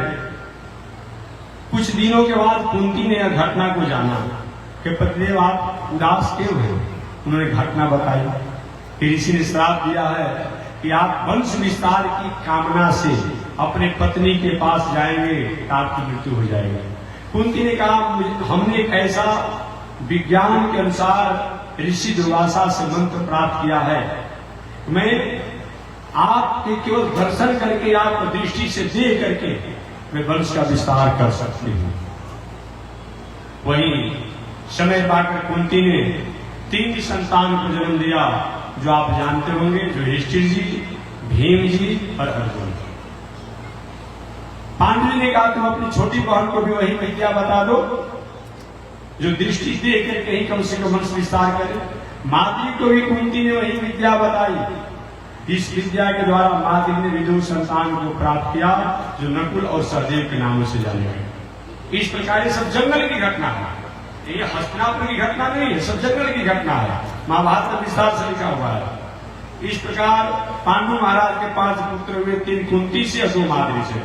A: कुछ दिनों के बाद कुंती ने यह घटना को जाना कि पतिदेव आप उदास क्यों हैं? उन्होंने घटना बताई कि ऋषि ने श्राप दिया है कि आप वंश विस्तार की कामना से अपने पत्नी के पास जाएंगे तो आपकी मृत्यु हो जाएगी। कुंती ने कहा हमने एक ऐसा विज्ञान के अनुसार ऋषि दुर्वासा से मंत्र प्राप्त किया है, मैं आपके केवल दर्शन करके, आपको दृष्टि से देख करके मैं वंश का विस्तार कर सकती हूँ। वहीं समय पाकर कुंती ने 3 संतान को जन्म दिया, जो आप जानते होंगे, जो युधिष्ठिर जी, भीम जी और अर्जुन। पांडु ने कहा तुम अपनी छोटी बहन को भी वही विद्या बता दो जो दृष्टि देख कर कहीं कम से कम वंश विस्तार करे। माद्री को भी कुंती ने वही विद्या बताई। इस विद्या के द्वारा माद्री ने विदुर संतान को प्राप्त किया, जो नकुल और सहदेव के नामों से जाने गए। इस प्रकार ये सब जंगल की घटना है, ये हस्तिनापुर की घटना नहीं है, सब जंगल की घटना है। महाभारत में विस्तार से लिखा हुआ है। इस प्रकार पांडु महाराज के 5 पुत्र हुए, 3 कुंती से और 2 माद्री से।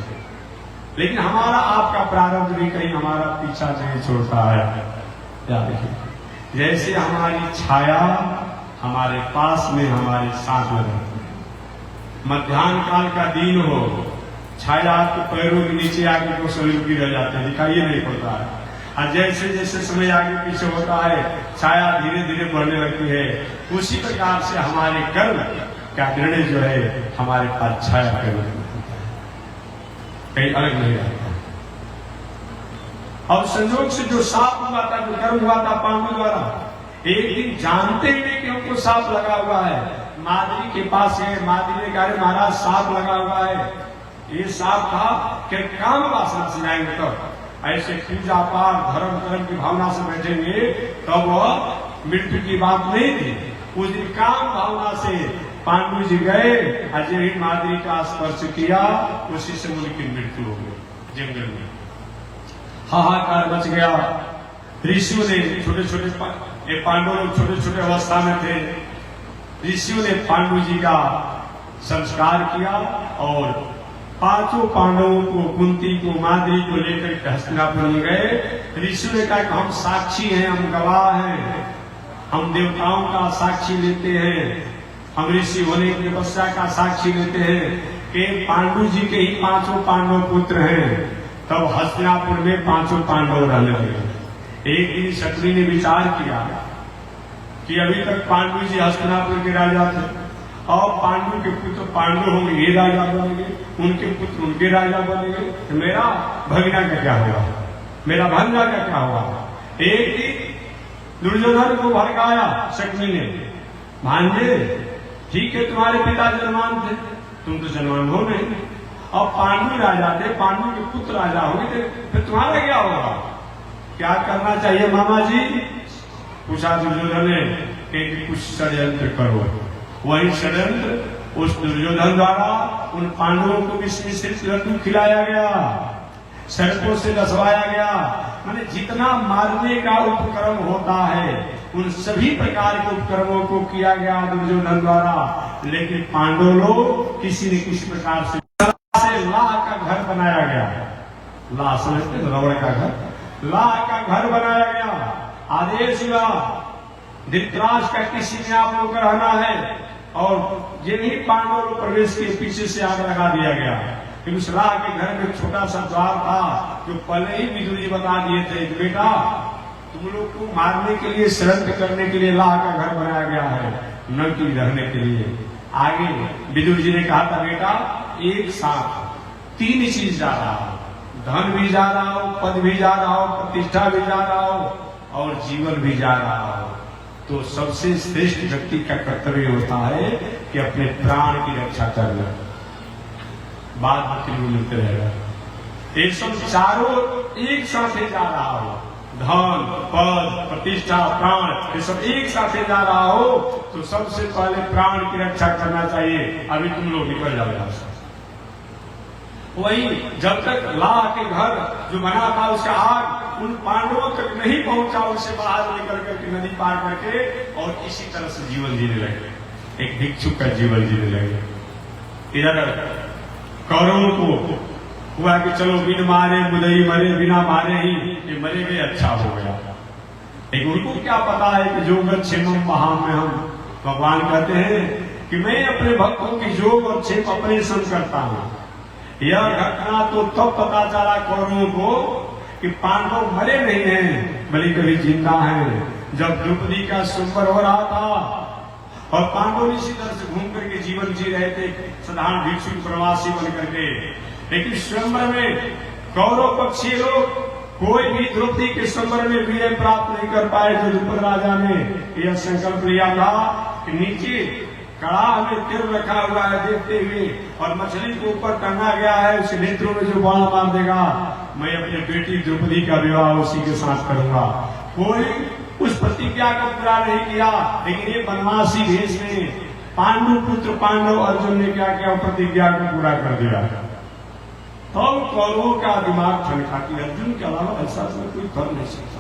A: लेकिन हमारा आपका प्रारब्ध भी कहीं हमारा पीछा नहीं छोड़ता है। क्या देखिए, जैसे हमारी छाया हमारे पास में हमारे साथ में रहती है, मध्याह्न काल का दिन हो, छाया आपके पैरों के नीचे आके को शरीर की रह जाते हैं, दिखाई नहीं पड़ता है। और जैसे जैसे समय आगे पीछे होता है, छाया धीरे धीरे बढ़ने लगती है। उसी प्रकार से हमारे कर्म का निर्णय जो है हमारे पास छाया कर्म कहीं अलग नहीं रहता। अब संयोग से जो साप हुआ था, जो कर्म हुआ था पांडु द्वारा, एक दिन जानते हुए कि हमको सांप लगा हुआ है, माद्री के पास है। माद्री ने कहा महाराज सांप लगा हुआ है। ये सांप था कि काम वासना से जाएंगे तो ऐसे पूजा पाठ धर्म कर्म की भावना से बैठेंगे तब वह मृत्यु की बात नहीं थी। उस दिन काम भावना से पांडु जी गए, अजय ही माद्री का स्पर्श किया, उसी से उनकी मृत्यु हो गई। जंगल में हाहाकार मच गया। ऋषियों ने छोटे छोटे पांडव लोग छोटे छोटे अवस्था में थे। ऋषियों ने पांडु जी का संस्कार किया और 5 पांडवों को, कुंती को, माद्री को लेकर हस्तिनापुर में गए। ऋषियों ने कहा कि हम साक्षी हैं, हम गवाह हैं, हम देवताओं का साक्षी लेते हैं, हम ऋषि होने की तपस्या का साक्षी लेते हैं कि पांडु जी के ही 5 पांडव पुत्र हैं। तब हस्तिनापुर में 5 पांडव रहने लगे। एक दिन शकुनी ने विचार किया कि अभी तक पांडु जी हस्तिनापुर के राजा थे और पांडु के पुत्र पांडु होंगे, ये राजा बनेंगे, उनके पुत्र उनके राजा बनेंगे, तो मेरा भगना का क्या होगा, मेरा भांजा का क्या होगा। एक दिन दुर्योधन को भड़काया शकुनी ने, भांजे ठीक है तुम्हारे पिता जन्मान थे, तुम तो जन्मान हो नहीं, अब पांडु राजा थे, पांडु के पुत्र राजा होंगे, फिर तुम्हारा क्या होगा, क्या करना चाहिए मामा जी। पूछा दुर्योधन ने कि कुछ षड्यंत्र करो। वही षड्यंत्र उस दुर्योधन द्वारा उन पांडवों को मिश्रित लड्डू खिलाया गया, सर्पों से डसवाया गया। माने जितना मारने का उपक्रम होता है उन सभी प्रकार के उपक्रमों को किया गया दुर्योधन द्वारा। लेकिन पांडव लोग किसी न किसी प्रकार से लाह का घर बनाया गया। लाह समझते, रबड़ का घर, लाह का घर बनाया गया। आदेश हुआ धृतराष्ट्र का किसी ने आप लोग का रहना है, और जिन्हीं पांडव प्रवेश के पीछे से आग लगा दिया गया। कि उस लाह के घर में छोटा सा द्वार था, जो पहले ही विदुर जी बता दिए थे, बेटा तुम लोग को मारने के लिए, षड्यंत्र करने के लिए लाह का घर बनाया गया है, न कि रहने के लिए। आगे विदुर जी ने कहा था बेटा एक साथ 3 चीज जा रहा हो, धन भी जा रहा हो, पद भी जा रहा हो, प्रतिष्ठा भी जा रहा हो और जीवन भी जा रहा हो, तो सबसे श्रेष्ठ व्यक्ति का कर्तव्य होता है कि अपने प्राण की रक्षा करना। बाद में मिलते रहेगा। एक सब चारों एक साथ जा रहा हो, धन पद प्रतिष्ठा प्राण, ये सब एक साथ जा रहा हो, तो सबसे पहले प्राण की रक्षा करना चाहिए। अभी तुम लोग निकल जाओ यहां से। वही जब तक लाह के घर जो बना था उसका आग उन पांडवों तक नहीं पहुंचा, उनसे बाहर निकल करके नदी पार करके और इसी तरह से जीवन जीने लगे, एक भिक्षुक का जीवन जीने लगे। इधर कौरवों को हुआ कि चलो बिन मारे मुदई मरे, बिना मारे ही ये मरे गए, अच्छा हो गया। लेकिन उनको क्या पता है कि योग क्षेम महाम में हम भगवान कहते हैं कि मैं अपने भक्तों की योग और क्षेम अपने संग करता हूं। यह घटना तो तब पता चला कौरवों को कि पांडव मरे नहीं हैं बल्कि कभी जिंदा हैं, जब द्रौपदी का स्वयंवर हो रहा था और पांडव इसी तरह से घूम करके जीवन जी रहे थे, साधारण भिक्षु प्रवासी बन करके। लेकिन स्वयंवर में कौरव पक्षी लोग कोई भी द्रौपदी के स्वयंवर में विजय प्राप्त नहीं कर पाए। जो द्रुपद राजा ने यह संकल्प लिया था कि नीचे कड़ाह में तिल रखा हुआ है देखते हुए और मछली के ऊपर टंगा गया है, उस नेत्रों में जो बाण मार देगा मैं अपनी बेटी द्रौपदी का विवाह उसी के साथ करूंगा। कोई उस प्रतिज्ञा को पूरा नहीं किया, लेकिन ये बनवासी भेष में पांडु पुत्र पांडव अर्जुन ने क्या किया, प्रतिज्ञा को पूरा कर दिया। तो कौरवों का दिमाग ठनका कि अर्जुन के अलावा ऐसा कोई कर नहीं सकता।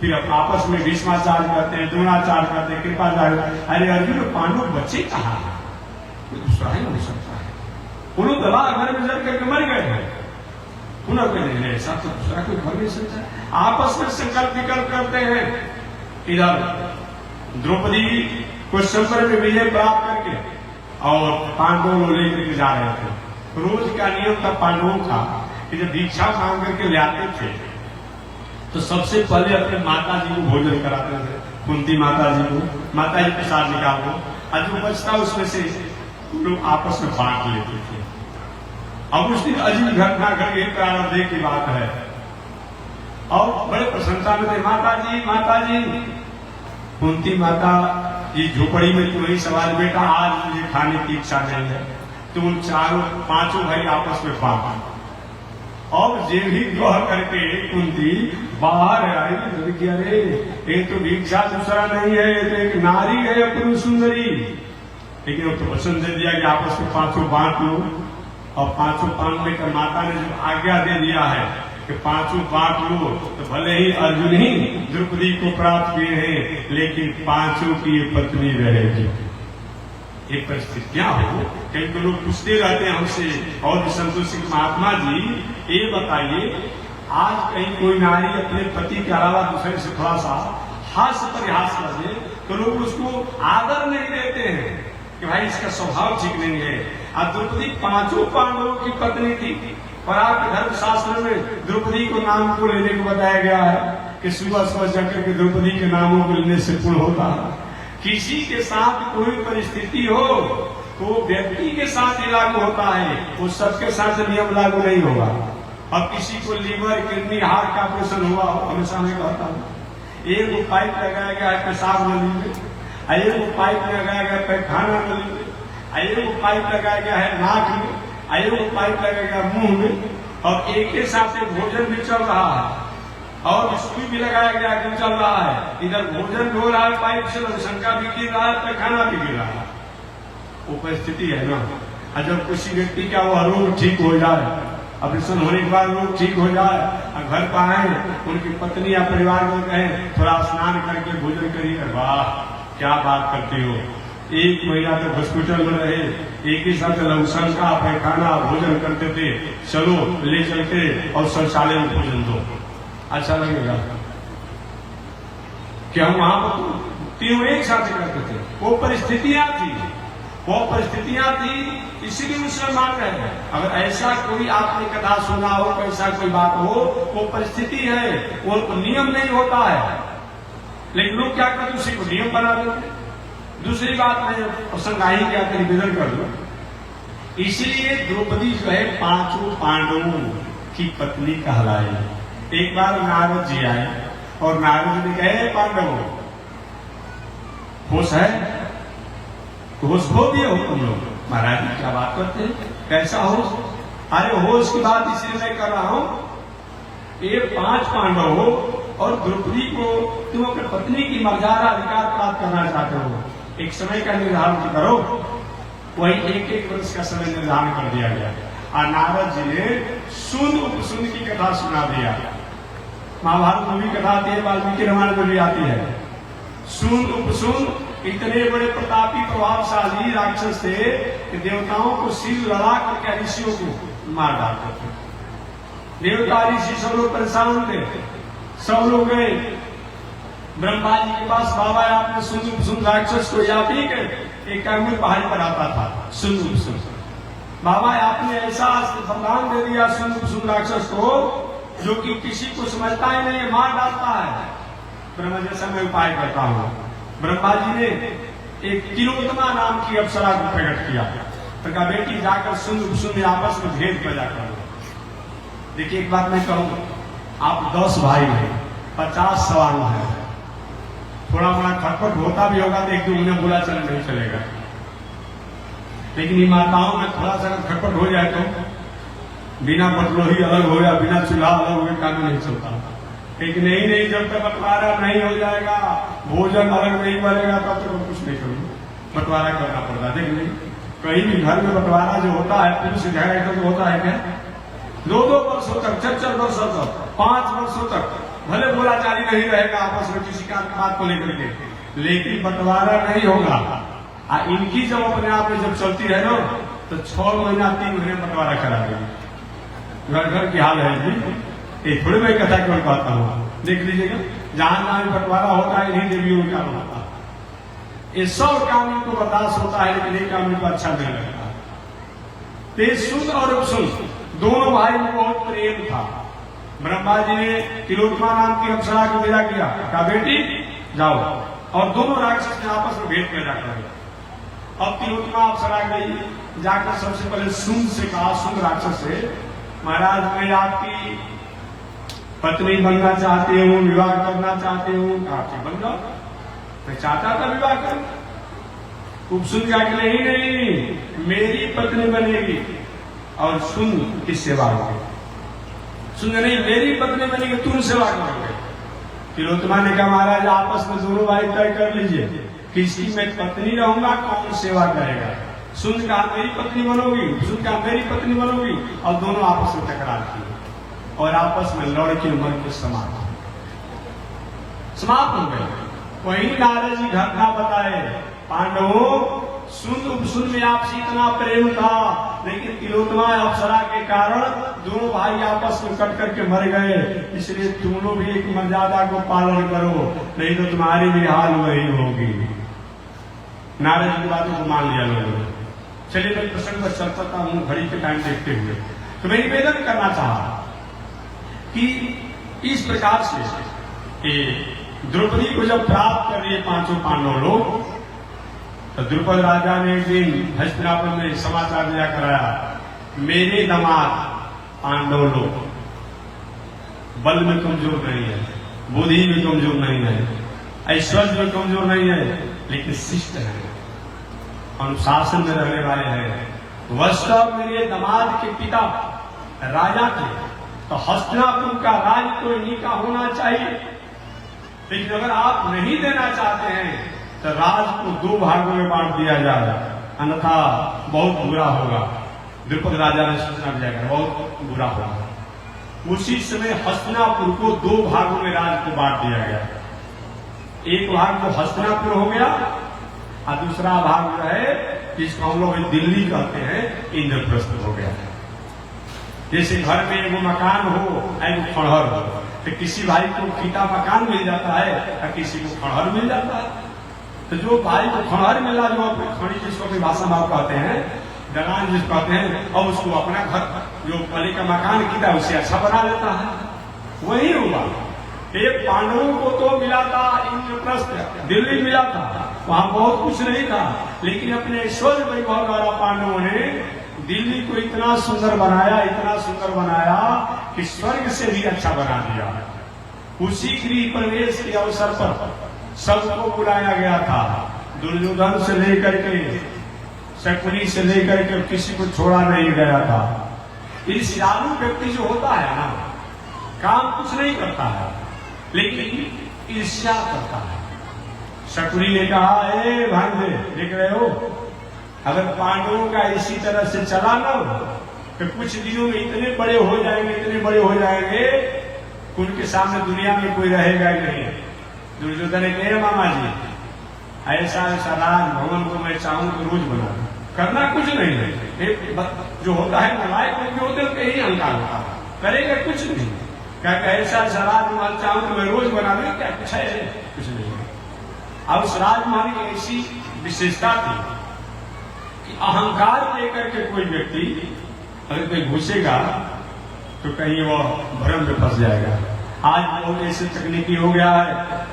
A: फिर आपस में भीष्माचार्य करते हैं, द्रोणाचार्य करते हैं, कृपाचार्य, अरे अर्जुन पांडव बच्चे कहाँ हैं, कोई दूसरा ही नहीं सकता है, उन्होंने दला घर में जल करके मर गए हैं, पुनः कहने ऐसा तो दूसरा कोई कर नहीं सकता। आपस में संकल्प विकल्प करते हैं। इधर द्रौपदी को स्वयंवर में विजय प्राप्त करके और पांडवों को लेकर जा रहे थे। रोज का नियम था पांडवों का कि जब भिक्षा मांग करके ले आते थे तो सबसे पहले अपने माता जी को भोजन कराते थे। कुंती माता जी को, माता जी प्रसाद निकालो और जो बचता उसमें से लोग आपस में बांट लेते थे। अब उस दिन अजीब घटना घट गई, प्रारब्ध की बात है और बड़े प्रशंसा में थे। माता जी कुंती माता जी झोपड़ी में तुम्हें सवाल, बेटा आज मुझे खाने की इच्छा नहीं है, तुम चारों पांचों भाई आपस में बांट। और जे भी ग्रह करके कुंती बाहर आई, अरे ये तो भिक्षा दूसरा नहीं है, ये तो एक नारी है अपनी सुंदरी। लेकिन वो तो पसंद दे दिया कि आपस में पांचों बांट लो और पांचों बांटने का माता ने जो आज्ञा दे दिया है कि पांचों बांट लो, तो भले ही अर्जुन ही द्रौपदी को प्राप्त किए हैं लेकिन पांचों की ये पत्नी रहेगी। एक परिस्थितियां हो, कई तो लोग पूछते रहते हैं हमसे और भी संतोषी महात्मा जी ये बताइए, आज कहीं कोई नारी अपने पति के अलावा दूसरे से थोड़ा सा हास्य परिहास कर दे तो लोग उसको आदर नहीं देते हैं कि भाई इसका स्वभाव ठीक नहीं है। अब द्रौपदी पांचों पांडवों की पत्नी थी और आपके धर्म शास्त्र में द्रौपदी को नाम को लेने को बताया गया है कि सुबह सुबह जाकर के द्रौपदी के नामों को लेने से पुण्य होता है। किसी के साथ कोई परिस्थिति हो तो व्यक्ति के साथ ही लागू होता है, वो सबके साथ नियम लागू नहीं होगा। अब किसी को लीवर किडनी हार्ट का ऑपरेशन हुआ हो, हमेशा मैं कहता हूँ एक पाइप लगाया गया है पेशाब नली में, एक पाइप लगाया गया पैखाना नली में, एक पाइप लगाया गया है नाक में, एक पाइप लगाया गया मुंह में, और एक के साथ भोजन भी चल रहा है और सुई भी लगाया गया कि चल रहा है। इधर भोजन भी हो रहा है पाइप से, शंका भी गिर रहा है, पैखाना भी गिर रहा है। वो परिस्थिति है ना। और जब किसी व्यक्ति का वो रोग ठीक हो जाए, ऑपरेशन होने के बाद रोग ठीक हो जाए और घर पर आए, उनकी पत्नी या परिवार को कहें थोड़ा स्नान करके भोजन करिए, वाह क्या बात करते हो। एक महीना तक हॉस्पिटल में रहे, एक ही साथ लवसन का पैखाना भोजन करते थे, चलो ले चलते और शौचालय में भोजन दो, अच्छा लगेगा क्या? हम वहां पर तीनों एक साथ करते थे। वो परिस्थितियां थी इसीलिए मुसलमान रहे। अगर ऐसा कोई आपने कथा सुना हो, ऐसा कोई बात हो, वो परिस्थिति है, वो नियम नहीं होता है। लेकिन लोग क्या करते, उसी को नियम बना देते। दूसरी बात मैं प्रसंग आई क्या निवेदन कर दो, इसलिए द्रौपदी जो है पांचों पांडवों की पत्नी कहलाई। एक बार नारद जी आए और नारद जी ने कहे पांडवों होश है, होश खो दिए हो तुम लोग। महाराज जी क्या बात करते हैं, कैसा होश? अरे होश की बात इसलिए मैं कर रहा हूं, ये पांच पांडव हो और द्रौपदी को तुम अपनी पत्नी की मर्यादा अधिकार प्राप्त करना चाहते हो। एक समय का निर्धारण करो, वही एक एक वर्ष का समय निर्धारण कर दिया गया। और नारद जी ने सुन उपसुन की कथा सुना दिया। महाभारत में भी कथा आती है, वाल्मीकि रामायण में भी आती है। सुन उपसुन इतने बड़े प्रतापी प्रभावशाली राक्षस थे कि देवताओं को सिर लड़ा करके ऋषियों को मार डालते थे। देवता ऋषि सब लोग परेशान थे, सब लोग गए ब्रह्मा जी के पास बाबा आपने सुन राक्षस को या भी एक कैमूर पहाड़ी पर आता था सुन बाबा आपने ऐसा वरदान दे दिया सुन राक्षस को जो कि किसी को समझता ही नहीं, मार डालता है। ब्रह्मा जैसा मैं उपाय करता हूँ। ब्रह्मा जी ने एक तिलोत्तमा नाम की अप्सरा को प्रकट किया, तो कहा बेटी जाकर सुन आपस में भेद पैदा करो। देखिए एक बात मैं कहूँ, आप 10 भाई हैं, 50 सवाल है, थोड़ा बड़ा खटपट होता भी होगा तो एक दो उन्हें बोला चल नहीं चलेगा, लेकिन ये माताओं में थोड़ा सा खटपट हो जाए तो बिना बटलोही अलग हो गया, बिना चूल्हा अलग हो गया, काम नहीं चलता। लेकिन नहीं जब तक बंटवारा नहीं हो जाएगा, भोजन अलग नहीं बनेगा, तब तक कुछ नहीं करूँगा, बंटवारा करना पड़ता है। देखिए कहीं भी घर में बंटवारा जो होता है पुरुष झगड़ा तो होता है क्या, 2-2 वर्षों तक, 4-4 वर्षों तक, 5 वर्षों तक भले बोलाचाली नहीं रहेगा आपस में किसी का बात को लेकर के, लेकिन बंटवारा नहीं होगा। इनकी जब अपने आप में जब चलती है ना तो 6 महीना 3 महीने बंटवारा करा देगी। घर की हाल है जी, ये थोड़ी मैं कथा क्यों कहता हूँ, देख लीजिएगा जहां जहां बंटवारा होता है इन्हीं देवियों का होता है। ये सब काम इनको बर्दाश्त होता है, लेकिन एक काम इनको अच्छा नहीं लगता। तो सुन और उपसुन दोनों भाई में बहुत प्रेम था। ब्रह्मा जी ने तिलोत्तमा नाम की अप्सरा को विदा किया, कहा बेटी जाओ, और दोनों राक्षस ने आपस में भेद पैदा कर दिया। अब तिलोत्तमा अप्सरा गई, जाकर सबसे पहले सुन से कहा, सुन राक्षस से, महाराज मैं आपकी पत्नी बनना चाहती हूँ, विवाह करना चाहती हूँ। आपकी बन जाओ, मैं चाहता था विवाह कर। उपसुन क्या कि नहीं मेरी पत्नी बनेगी और सुन की सेवा होगी। सुन नहीं मेरी पत्नी बनेगी, तुम सेवा करोगे। तिलोत्तमा ने कहा महाराज आपस में दोनों भाई तय कर लीजिए, किसी में पत्नी रहूंगा, कौन सेवा करेगा। सुन कहा मेरी पत्नी बनोगी, सुन कहा मेरी पत्नी बनोगी, और दोनों आपस में टकरार की और आपस में लड़ के मर के समाप्त हो गए। वही नारद जी घटना बताए, पांडवों सुन में आपसे इतना प्रेम था, लेकिन तिलोत्तमा अप्सरा के कारण दोनों भाई आपस में कट करके मर गए। इसलिए तुम लोग भी एक मर्यादा को पालन करो, नहीं तो तुम्हारी भी हाल वही होगी। नारद जी की बातों को मान लिया लोगों ने। चलिए मैं प्रसंग पर चलता हूँ घड़ी के टाइम देखते हुए, तो मैं निवेदन करना चाहा कि इस प्रकार से द्रौपदी को जब प्राप्त कर लिए 5 पांडव लोग, तो द्रुपद राजा ने एक दिन हस्तिनापुर में समाचार दिया कराया, मेरे दामाद पांडव लोग बल में कमजोर नहीं है, बुद्धि में कमजोर नहीं है, ऐश्वर्य में कमजोर नहीं है, लेकिन शिष्ट है, अनुशासन में रहने वाले हैं। वास्तव मेरे दामाद के पिता राजा थे, तो हस्तिनापुर का राज तो इन्हीं का होना चाहिए। लेकिन अगर आप नहीं देना चाहते हैं तो राज को 2 भागों में बांट दिया जाए, अन्यथा बहुत बुरा होगा। द्रुपद राजा ने सूचना दिया कर बहुत बुरा होगा। उसी समय हस्तिनापुर को 2 भागों में राज को बांट दिया गया। एक भाग तो हस्तिनापुर हो गया और दूसरा भाग जो है जिसको हम लोग दिल्ली कहते हैं, इंद्रप्रस्थ हो गया। जैसे घर में एगो मकान हो, एगो खंडहर हो, तो किसी भाई को फीता मकान मिल जाता है और किसी को खंडहर मिल जाता है। तो जो भाई को खंडहर मिला, जो खड़ी जिसको अपनी भाषा में कहते हैं, दलान जिसको कहते हैं, और उसको अपना घर जो पहले का मकान किया उसे अच्छा बना लेता है। वही हुआ, एक पांडवों को तो मिला था इंद्रप्रस्थ, दिल्ली मिला था, वहां बहुत कुछ नहीं था, लेकिन अपने ऐश्वर्य वैभव द्वारा पांडवों ने दिल्ली को इतना सुंदर बनाया कि स्वर्ग से भी अच्छा बना दिया। उसी गृह प्रवेश के अवसर पर सबको बुलाया गया था, दुर्योधन से लेकर के शकुनी से लेकर के किसी को छोड़ा नहीं गया था। ईर्ष्यालु व्यक्ति जो होता है ना, काम कुछ नहीं करता है लेकिन ईर्ष्या करता है। शकुनी ने कहा, ए भांजे देख रहे हो, अगर पांडवों का इसी तरह से चला ना तो कुछ दिनों में इतने बड़े हो जाएंगे उनके सामने दुनिया में कोई रहेगा ही नहीं। दुर्योधन ने कहे, मामा जी ऐसा राज भवन को मैं चाहूं तो रोज बना, करना कुछ नहीं है। जो होता है नालायक होते हैं, कहीं अहंकार होता है, करेगा कुछ नहीं। क्या ऐसा राजमहल चाहूं तो मैं रोज बना दूं, क्या कुछ है? कुछ नहीं। अब उस राजमहल की ऐसी विशेषता थी कि अहंकार लेकर के कोई व्यक्ति अगर कोई घुसेगा तो कहीं वो भ्रम में फंस जाएगा। आज बहुत ऐसे तकनीकी हो गया है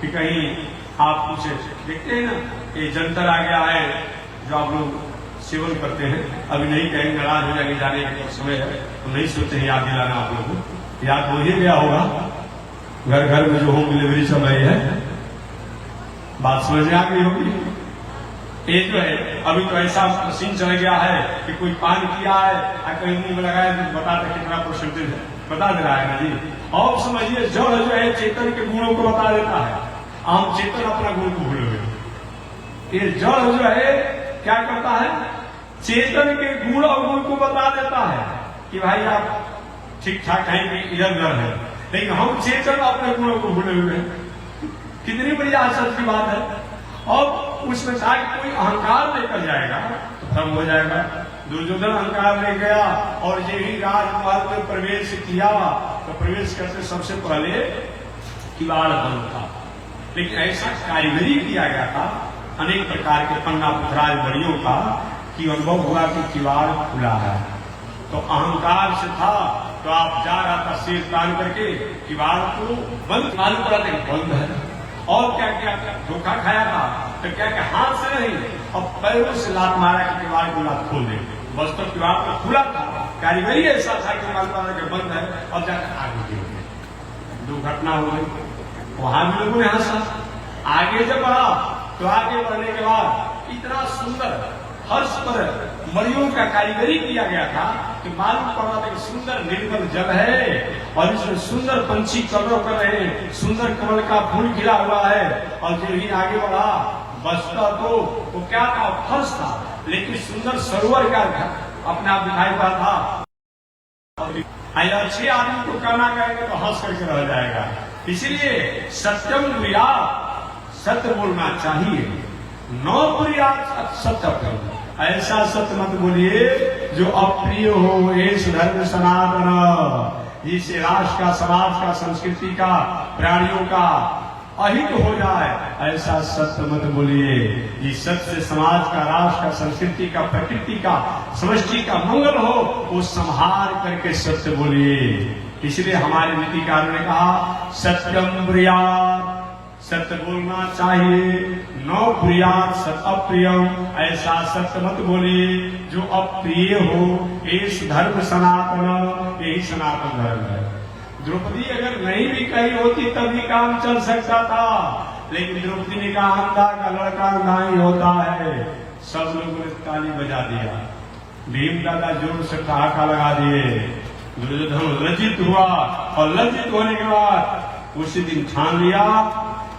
A: कि कहीं आप कुछ देखते हैं ना, ये जंतर आ गया है जो आप लोग सेवन करते हैं। अभी नहीं कहेंगे, नाराज हो जाएंगे, जाने का समय है तो नहीं सोचते हैं याद दिलाना आप लोगों को। याद हो ही गया होगा, घर घर में जो होम डिलीवरी चल रही है, बात समझ में आ गई होगी। एक जो है अभी तो ऐसा मशीन चल गया है कि कोई पान किया है और कहीं मुंह में लगाया तो बता दे कितना परसेंटेज है, बता दे रहा है ना जी। और समझिए जड़ जो है चेतन के गुणों को बता देता है। हम चेतन अपना गुण को भूल गए। ये जड़ जो है क्या करता है, चेतन के गुण और गुण को बता देता है कि भाई आप ठीक ठाक है कि इधर उधर है, लेकिन हम चेतन अपने गुणों को भूले हुए हैं। कितनी बड़ी आश्चर्य की बात है। और उसमें शायद कोई अहंकार लेकर जाएगा तो भ्रम हो जाएगा। दुर्योधन अहंकार ले गया और यही राजमहल में प्रवेश किया तो प्रवेश करते सबसे पहले किवाड़ बंद था, लेकिन ऐसा कारीगरी किया गया था अनेक प्रकार के पन्ना पुखराज बड़ियों का कि अनुभव हुआ कि किवाड़ खुला है। तो अहंकार से था तो आप जा रहा था सिर तान करके किवाड़ को बंद, मालूम पड़ा था बंद है। और क्या क्या धोखा खाया था तो क्या क्या हाथ से नहीं और पैरों से लात मारा कि किवाड़ को लात खोल दे। बस तो किवाड़ तो खुला था, कारीगरी ऐसा था कि मालूम पड़ा कि बंद है और जाकर आगे गिर गए, दुर्घटना हो गई। वहां भी लोगों ने हंसा। आगे जब बढ़ा तो आगे बढ़ने के बाद इतना सुंदर हर्ष पर मड़ियों का कारीगरी किया गया था कि मालूम पड़ रहा था कि सुंदर निर्मल जल है और इसमें सुंदर पंछी कलरव कर रहे हैं, सुंदर कमल का फूल खिला हुआ है। और जो ही आगे बढ़ा बसता तो वो क्या था, फर्श था, लेकिन सुंदर सरोवर का अपने आप दिखाई पड़ा था। अच्छे आदमी को कहना कहेंगे तो हंस करके रह जाएगा। इसलिए सत्यम प्रिया, सत्य बोलना चाहिए, नौ प्रिया सत्य बोलना। ऐसा सत्य मत बोलिए जो अप्रिय हो। ये धर्म सनातन, जिससे राष्ट्र का, समाज का, संस्कृति का, प्राणियों का अहित हो जाए, ऐसा सत्य मत बोलिए। ये सत्य से समाज का, राष्ट्र का, संस्कृति का, प्रकृति का, समष्टि का मंगल हो, वो संहार करके सत्य बोलिए। इसलिए हमारे नीतिकारों ने कहा सत्यम ब्रियात, सत्य बोलना चाहिए, नौ प्रियात सत अप्रियम, ऐसा सत्य मत बोलिए जो अप्रिय हो। इस धर्म सनातन, यही सनातन धर्म है। द्रौपदी अगर नहीं भी कही होती तब भी काम चल सकता था, लेकिन द्रौपदी ने कहा अंधा का लड़का अंधा ही होता है। सब लोगों ने ताली बजा दिया, भीम दादा जोर से ठहाका लगा दिए। दुर्योधन लज्जित हुआ और लज्जित होने के बाद उसी दिन ठान लिया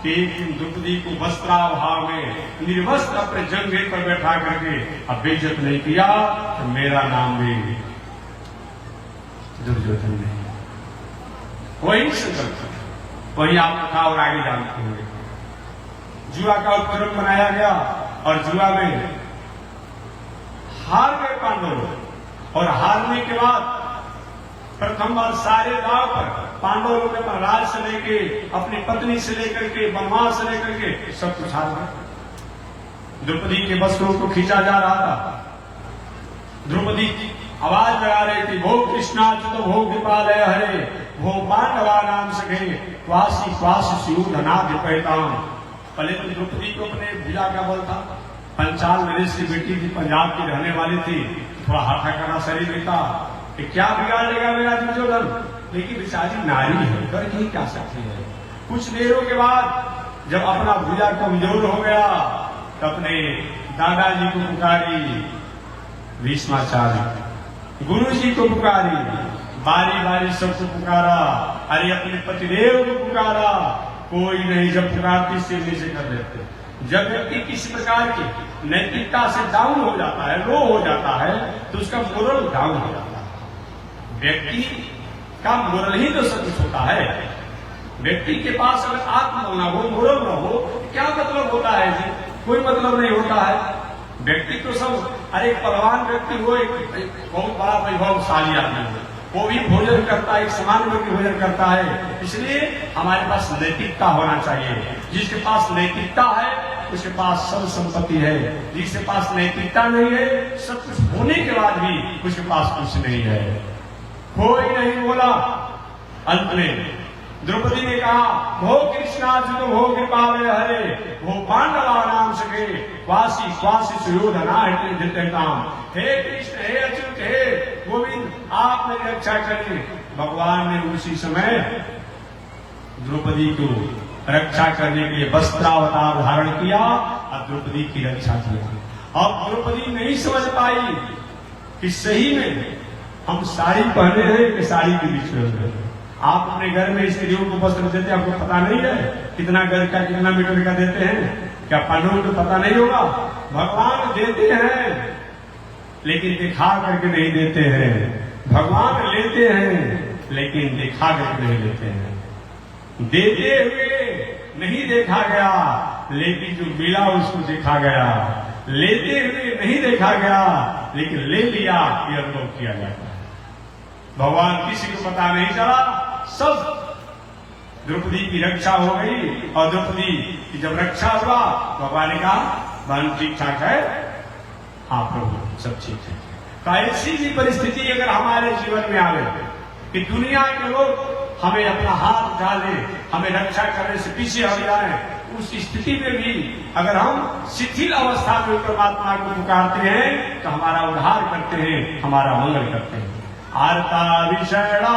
A: कि द्रौपदी को वस्त्राभाव में निर्वस्त्र अपने जंघे पर बैठा करके अब बेइज्जत नहीं किया तो मेरा नाम भी दुर्योधन नहीं। वही संकल्प, वही आप था और आगे जानते हुए जुआ का उपकरण बनाया गया और जुआ में हार गए पांडव। और हारने के बाद प्रथम बार सारे गांव पर पांडवों ने अपना राज से लेके, अपनी पत्नी से लेकर के, वनवास से लेकर के सब कुछ हार गए। द्रौपदी के वस्त्रों को खींचा जा रहा था। द्रौपदी आवाज लगा रही थी, भो कृष्णाच्युत भो कृपालय हरे, भो पांडवा नाम सखे क्वासी क्वासी सियुधनाद पैताम। पहले तो द्रौपदी को अपने भुजा का बल था, पंचाल नरेश की बेटी थी, पंजाब की रहने वाली थी, थोड़ा हाथा करना शरीर भी था कि क्या बिगाड़ लेगा मेरा दुर्योधन, लेकिन बेचारी नारी है, कर ही क्या सकती है। कुछ देरों के बाद जब अपना भुजा कमजोर हो गया तो अपने दादाजी को पुकारी, भीष्माचार्य गुरु जी को पुकारी, बारी बारी सबको पुकारा, अरे अपने पतिदेव को पुकारा, कोई नहीं। जब पुकारती से नीचे कर देते। जब व्यक्ति किसी प्रकार की नैतिकता से डाउन हो जाता है, लो हो जाता है, तो उसका मोरल डाउन हो जाता है। व्यक्ति का मोरल ही तो सब कुछ होता है। व्यक्ति के पास अगर आत्म न हो, मोरल न हो, क्या मतलब होता है जी? कोई मतलब नहीं होता है। व्यक्ति तो सब, अरे पहलवान व्यक्ति हो, एक बहुत बड़ा वैभवशाली आदमी हो, वो भी भोजन करता है, एक समान व्यक्ति भोजन करता है। इसलिए हमारे पास नैतिकता होना चाहिए। जिसके पास नैतिकता है उसके पास सब संपत्ति है, जिसके पास नैतिकता नहीं है, सब कुछ होने के बाद भी उसके पास कुछ नहीं है। कोई नहीं बोला। अंत में द्रौपदी ने कहा, भो कृष्णार्जुन भो कृपालय हरे, भो पांडवा नाम सके, क्वासी क्वासी सुयोधना हृदयताम। हे कृष्ण, हे अच्युत, हे गोविंद, आप मेरी रक्षा करें। भगवान ने उसी समय द्रौपदी को रक्षा करने के लिए वस्त्रावतार धारण किया और द्रौपदी की रक्षा किया। अब द्रौपदी नहीं समझ पाई कि सही में हम साड़ी पहने हैं कि साड़ी के बीच में। आप अपने घर में स्त्रियों को वस्त्र देते हैं, आपको पता नहीं है कितना गज का कितना मीटर का देते हैं? क्या पंडों को पता नहीं होगा? भगवान देते हैं लेकिन दिखा करके नहीं देते हैं। भगवान लेते हैं लेकिन दिखा करके नहीं लेते हैं। देते हुए नहीं देखा गया लेकिन जो मिला उसको देखा गया। लेते हुए नहीं देखा गया लेकिन ले लिया ये अनुभव किया जाता है। भगवान किसी को पता नहीं चला, सब द्रौपदी की रक्षा हो गई। और द्रौपदी की जब रक्षा हुआ तो भगवान ने कहा, बहन ठीक ठाक है? हाँ प्रभु सब ठीक है। तो ऐसी भी परिस्थिति अगर हमारे जीवन में आवे कि दुनिया के लोग हमें अपना हाथ उठा ले, हमें रक्षा करने से पीछे हट जाए, उस स्थिति में भी अगर हम शिथिल अवस्था में परमात्मा को पुकारते हैं तो हमारा उद्धार करते हैं, हमारा मंगल करते हैं। आर्ता विषणा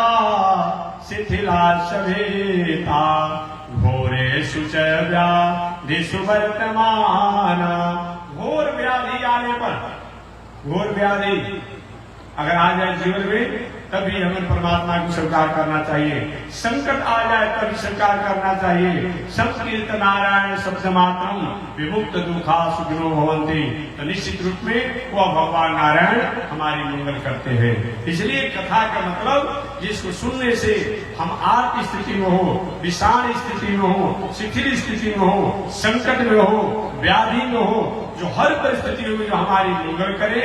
A: शिथिला सभेता, घोरे सुव्याधि सुवर्तमान। घोर व्याधि आने पर, घोर व्याधि अगर आ जाए जीवन में तभी हमें परमात्मा को स्वीकार करना चाहिए। संकट आ जाए तभी स्वीकार करना चाहिए। संकीर्त नारायण शब्द मात्रम विमुक्त दुखा सुखिनो भवन्ति। तो निश्चित रूप में वह भगवान नारायण हमारी मंगल करते हैं। इसलिए कथा का मतलब जिसको सुनने से हम आर्त स्थिति में हो, विषाण स्थिति में हो, शिथिल स्थिति में हो, संकट में हो, व्याधि में हो, जो हर परिस्थिति में जो हमारी मंगल करे